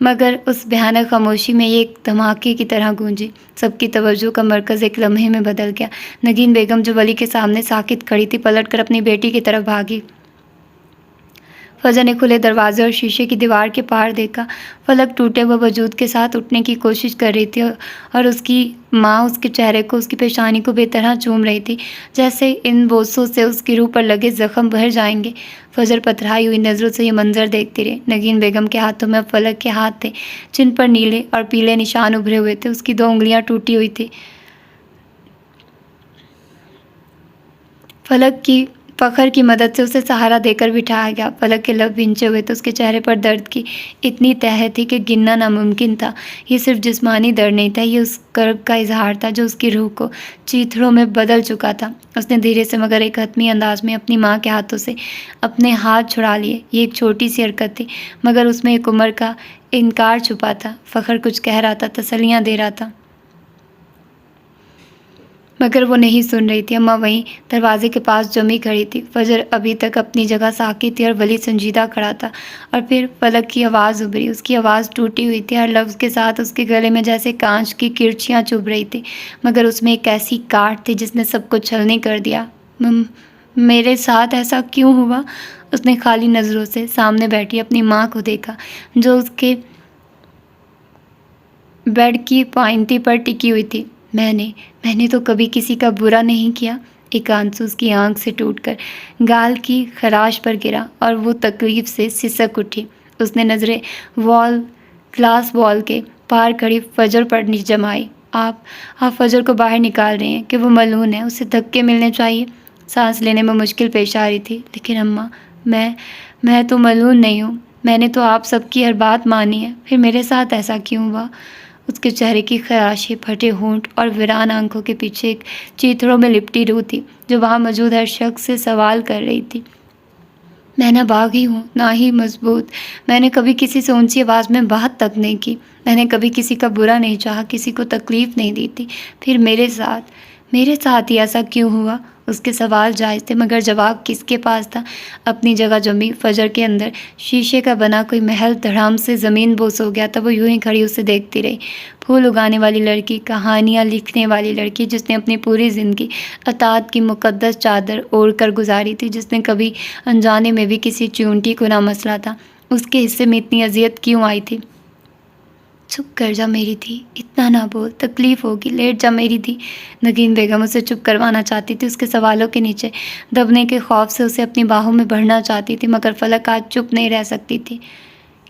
مگر اس بھیانک خاموشی میں یہ ایک دھماکے کی طرح گونجی۔ سب کی توجہ کا مرکز ایک لمحے میں بدل گیا۔ نگین بیگم جو ولی کے سامنے ساکت کھڑی تھی پلٹ کر اپنی بیٹی کی طرف بھاگی۔ فجر نے کھلے دروازے اور شیشے کی دیوار کے پار دیکھا۔ فلک ٹوٹے ہوئے وجود کے ساتھ اٹھنے کی کوشش کر رہی تھی اور اس کی ماں اس کے چہرے کو، اس کی پیشانی کو بے طرح چوم رہی تھی، جیسے ان بوسوں سے اس کی روح پر لگے زخم بھر جائیں گے۔ فجر پتھرائی ہوئی نظروں سے یہ منظر دیکھتی رہی۔ نگین بیگم کے ہاتھوں میں اب فلک کے ہاتھ تھے جن پر نیلے اور پیلے نشان ابھرے ہوئے تھے۔ اس کی 2 انگلیاں ٹوٹی ہوئی تھیں۔ فلک کی فخر کی مدد سے اسے سہارا دے کر بٹھایا گیا۔ فلک کے لب بھنچے ہوئے تو اس کے چہرے پر درد کی اتنی تہ تھی کہ گننا ناممکن تھا۔ یہ صرف جسمانی درد نہیں تھا، یہ اس کرب کا اظہار تھا جو اس کی روح کو چیتھڑوں میں بدل چکا تھا۔ اس نے دھیرے سے مگر ایک حتمی انداز میں اپنی ماں کے ہاتھوں سے اپنے ہاتھ چھڑا لیے۔ یہ ایک چھوٹی سی حرکت تھی مگر اس میں ایک عمر کا انکار چھپا تھا۔ فخر کچھ کہہ رہا تھا، تسلیاں دے رہا تھا، مگر وہ نہیں سن رہی تھی۔ اماں وہیں دروازے کے پاس جمی کھڑی تھی۔ فجر ابھی تک اپنی جگہ ساکت تھی اور ولی سنجیدہ کھڑا تھا، اور پھر فلک کی آواز ابھری۔ اس کی آواز ٹوٹی ہوئی تھی، ہر لفظ کے ساتھ اس کے گلے میں جیسے کانچ کی کرچیاں چبھ رہی تھی، مگر اس میں ایک ایسی کاٹ تھی جس نے سب کو چھلنی کر دیا۔ میرے ساتھ ایسا کیوں ہوا؟ اس نے خالی نظروں سے سامنے بیٹھی اپنی ماں کو دیکھا جو اس کے بیڈ کی پائنتی پر ٹکی ہوئی تھی۔ میں نے تو کبھی کسی کا برا نہیں کیا۔ ایک آنسو اس کی آنکھ سے ٹوٹ کر گال کی خراش پر گرا اور وہ تکلیف سے سسک اٹھی۔ اس نے نظریں گلاس وال کے پار کھڑی فجر پر جمائی۔ آپ فجر کو باہر نکال رہے ہیں کہ وہ ملعون ہے، اسے دھکے ملنے چاہیے۔ سانس لینے میں مشکل پیش آ رہی تھی۔ لیکن اماں، میں تو ملعون نہیں ہوں، میں نے تو آپ سب کی ہر بات مانی ہے، پھر میرے ساتھ ایسا کیوں ہوا؟ اس کے چہرے کی خراشیں، پھٹے ہونٹ اور ویران آنکھوں کے پیچھے ایک چیتھڑوں میں لپٹی روح تھی جو وہاں موجود ہر شخص سے سوال کر رہی تھی۔ میں نہ باغی ہوں نہ ہی مضبوط، میں نے کبھی کسی سے اونچی آواز میں بات تک نہیں کی، میں نے کبھی کسی کا برا نہیں چاہا، کسی کو تکلیف نہیں دی تھی، پھر میرے ساتھ ہی ایسا کیوں ہوا؟ اس کے سوال جائز تھے مگر جواب کس کے پاس تھا؟ اپنی جگہ جمی فجر کے اندر شیشے کا بنا کوئی محل دھڑام سے زمین بوس ہو گیا تھا۔ وہ یوں ہی کھڑی اسے دیکھتی رہی۔ پھول اگانے والی لڑکی، کہانیاں لکھنے والی لڑکی جس نے اپنی پوری زندگی اطاعت کی مقدس چادر اوڑھ کر گزاری تھی، جس نے کبھی انجانے میں بھی کسی چونٹی کو نہ مسلا تھا، اس کے حصے میں اتنی اذیت کیوں آئی تھی؟ چپ کر جا میری دھی، اتنا نہ بول، تکلیف ہوگی، لیٹ جا میری دھی۔ نگین بیگم اسے چپ کروانا چاہتی تھی، اس کے سوالوں کے نیچے دبنے کے خوف سے اسے اپنی باہوں میں بھرنا چاہتی تھی، مگر فلک آج چپ نہیں رہ سکتی تھی۔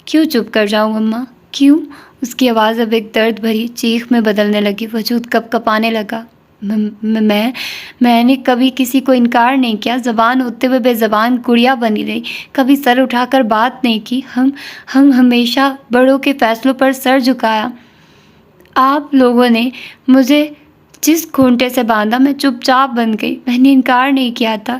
کیوں چپ کر جاؤں اماں، کیوں؟ اس کی آواز اب ایک درد بھری چیخ میں بدلنے لگی، وجود کپ کپانے لگا۔ میں نے کبھی کسی کو انکار نہیں کیا، زبان ہوتے ہوئے بے زبان گڑیا بنی رہی، کبھی سر اٹھا کر بات نہیں کی، ہم ہمیشہ بڑوں کے فیصلوں پر سر جھکایا۔ آپ لوگوں نے مجھے جس کھونٹے سے باندھا میں چپ چاپ بن گئی، میں نے انکار نہیں کیا تھا،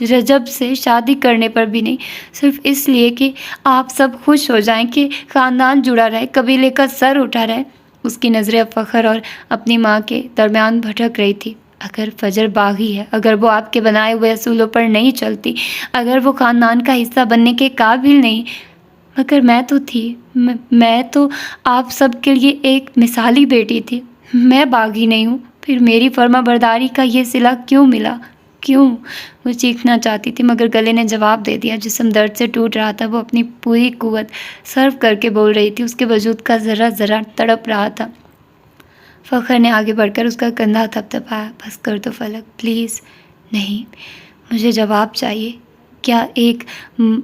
رجب سے شادی کرنے پر بھی نہیں، صرف اس لیے کہ آپ سب خوش ہو جائیں، کہ خاندان جڑا رہے، قبیلے کا سر اٹھا رہے۔ اس کی نظریں اب فخر اور اپنی ماں کے درمیان بھٹک رہی تھی۔ اگر فجر باغی ہے، اگر وہ آپ کے بنائے ہوئے اصولوں پر نہیں چلتی، اگر وہ خاندان کا حصہ بننے کے قابل نہیں، مگر میں تو تھی، میں تو آپ سب کے لیے ایک مثالی بیٹی تھی۔ میں باغی نہیں ہوں، پھر میری فرما برداری کا یہ صلہ کیوں ملا؟ کیوں؟ وہ چیخنا چاہتی تھی مگر گلے نے جواب دے دیا، جسم درد سے ٹوٹ رہا تھا، وہ اپنی پوری قوت صرف کر کے بول رہی تھی، اس کے وجود کا ذرہ ذرہ تڑپ رہا تھا۔ فخر نے آگے بڑھ کر اس کا کندھا تھپتھپایا۔ بس کر دو فلک، پلیز۔ نہیں، مجھے جواب چاہیے۔ کیا ایک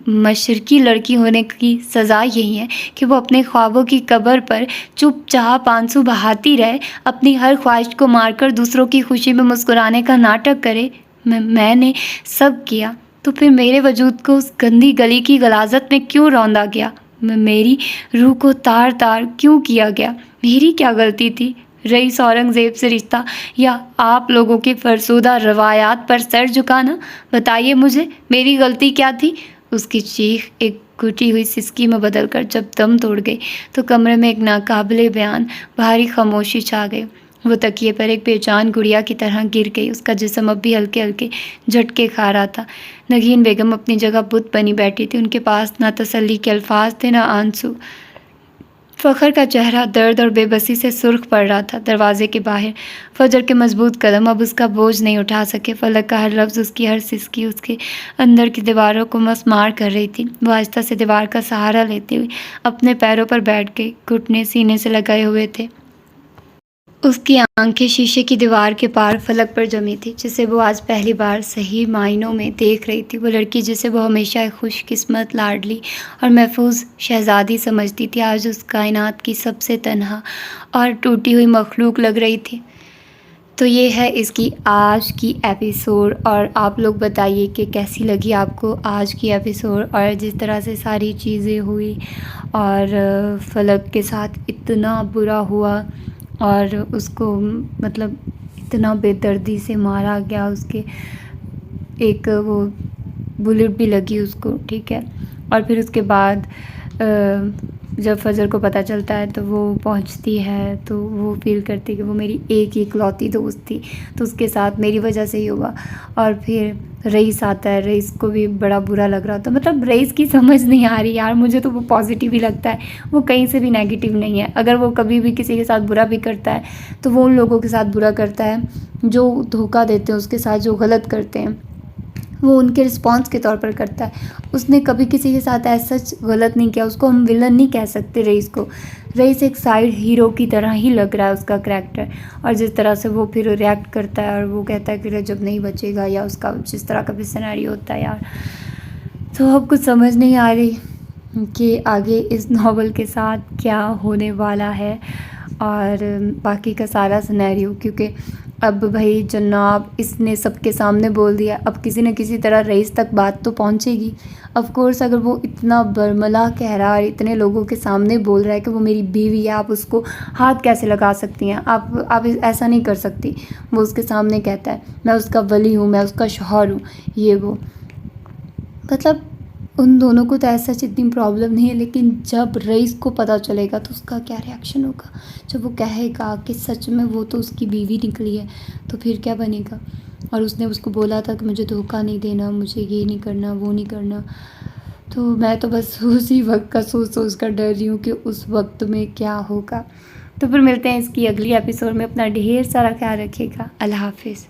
مشرقی لڑکی ہونے کی سزا یہی ہے کہ وہ اپنے خوابوں کی قبر پر چپ چاپ آنسو بہاتی رہے، اپنی ہر خواہش کو مار کر دوسروں کی خوشی میں مسکرانے کا ناٹک کرے؟ میں نے سب کیا، تو پھر میرے وجود کو اس گندی گلی کی غلاظت میں کیوں روندا گیا؟ میری روح کو تار تار کیوں کیا گیا؟ میری کیا غلطی تھی؟ رئیس اورنگزیب سے رشتہ یا آپ لوگوں کی فرسودہ روایات پر سر جھکانا؟ بتائیے مجھے، میری غلطی کیا تھی؟ اس کی چیخ ایک گھٹی ہوئی سسکی میں بدل کر جب دم توڑ گئی تو کمرے میں ایک ناقابل بیان بھاری خاموشی چھا گئی۔ وہ تکیے پر ایک بے جان گڑیا کی طرح گر گئی، اس کا جسم اب بھی ہلکے ہلکے جھٹکے کھا رہا تھا۔ نگین بیگم اپنی جگہ بت بنی بیٹھی تھی، ان کے پاس نہ تسلی کے الفاظ تھے نہ آنسو۔ فخر کا چہرہ درد اور بے بسی سے سرخ پڑ رہا تھا۔ دروازے کے باہر فجر کے مضبوط قدم اب اس کا بوجھ نہیں اٹھا سکے۔ فلک کا ہر لفظ، اس کی ہر سسکی اس کے اندر کی دیواروں کو مسمار کر رہی تھی۔ وہ آہستہ سے دیوار کا سہارا لیتے ہوئے اپنے پیروں پر بیٹھ گئی، گھٹنے سینے سے لگائے ہوئے تھے۔ اس کی آنکھیں شیشے کی دیوار کے پار فلک پر جمی تھی، جسے وہ آج پہلی بار صحیح معنوں میں دیکھ رہی تھی۔ وہ لڑکی جسے وہ ہمیشہ ایک خوش قسمت، لاڈلی اور محفوظ شہزادی سمجھتی تھی، آج اس کائنات کی سب سے تنہا اور ٹوٹی ہوئی مخلوق لگ رہی تھی۔ تو یہ ہے اس کی آج کی ایپیسوڈ، اور آپ لوگ بتائیے کہ کیسی لگی آپ کو آج کی ایپیسوڈ، اور جس طرح سے ساری چیزیں ہوئی اور فلک کے ساتھ اتنا برا ہوا اور اس کو مطلب اتنا بے دردی سے مارا گیا، اس کے ایک وہ بلٹ بھی لگی اس کو، ٹھیک ہے، اور پھر اس کے بعد جب فجر کو پتہ چلتا ہے تو وہ پہنچتی ہے تو وہ فیل کرتی کہ وہ میری ایک ہی اکلوتی دوست تھی، تو اس کے ساتھ میری وجہ سے ہی ہوا۔ اور پھر رئیس آتا ہے، رئیس کو بھی بڑا برا لگ رہا ہوتا، مطلب رئیس کی سمجھ نہیں آ رہی یار، مجھے تو وہ پازیٹیو ہی لگتا ہے، وہ کہیں سے بھی نیگیٹیو نہیں ہے۔ اگر وہ کبھی بھی کسی کے ساتھ برا بھی کرتا ہے تو وہ ان لوگوں کے ساتھ برا کرتا ہے جو دھوکہ دیتے ہیں اس کے ساتھ، جو غلط کرتے ہیں، وہ ان کے رسپانس کے طور پر کرتا ہے۔ اس نے کبھی کسی کے ساتھ ایسا غلط نہیں کیا، اس کو ہم ولن نہیں کہہ سکتے رئیس کو۔ رئیس ایک سائیڈ ہیرو کی طرح ہی لگ رہا ہے اس کا کریکٹر، اور جس طرح سے وہ پھر ریئیکٹ کرتا ہے اور وہ کہتا ہے کہ رجب نہیں بچے گا، یا اس کا جس طرح کا بھی سینیریو ہوتا ہے یار، تو اب کچھ سمجھ نہیں آ رہی کہ آگے اس ناول کے ساتھ کیا ہونے والا ہے اور باقی کا سارا سینیریو، کیونکہ اب بھائی جناب اس نے سب کے سامنے بول دیا، اب کسی نہ کسی طرح رئیس تک بات تو پہنچے گی۔ آف کورس اگر وہ اتنا برملا کہہ رہا ہے، اتنے لوگوں کے سامنے بول رہا ہے کہ وہ میری بیوی ہے، آپ اس کو ہاتھ کیسے لگا سکتی ہیں، آپ ایسا نہیں کر سکتی، وہ اس کے سامنے کہتا ہے میں اس کا ولی ہوں، میں اس کا شوہر ہوں، یہ وہ، مطلب ان دونوں کو تو ایسا اتنی پرابلم نہیں ہے، لیکن جب رئیس کو پتہ چلے گا تو اس کا کیا ری ایکشن ہوگا، جب وہ کہے گا کہ سچ میں وہ تو اس کی بیوی نکلی ہے، تو پھر کیا بنے گا۔ اور اس نے اس کو بولا تھا کہ مجھے دھوکہ نہیں دینا، مجھے یہ نہیں کرنا، وہ نہیں کرنا، تو میں تو بس اسی وقت کا سوچ کر ڈر رہی ہوں کہ اس وقت میں کیا ہوگا۔ تو پھر ملتے ہیں اس کی اگلی ایپیسوڈ میں، اپنا ڈھیر سارا خیال رکھیے گا، اللہ حافظ۔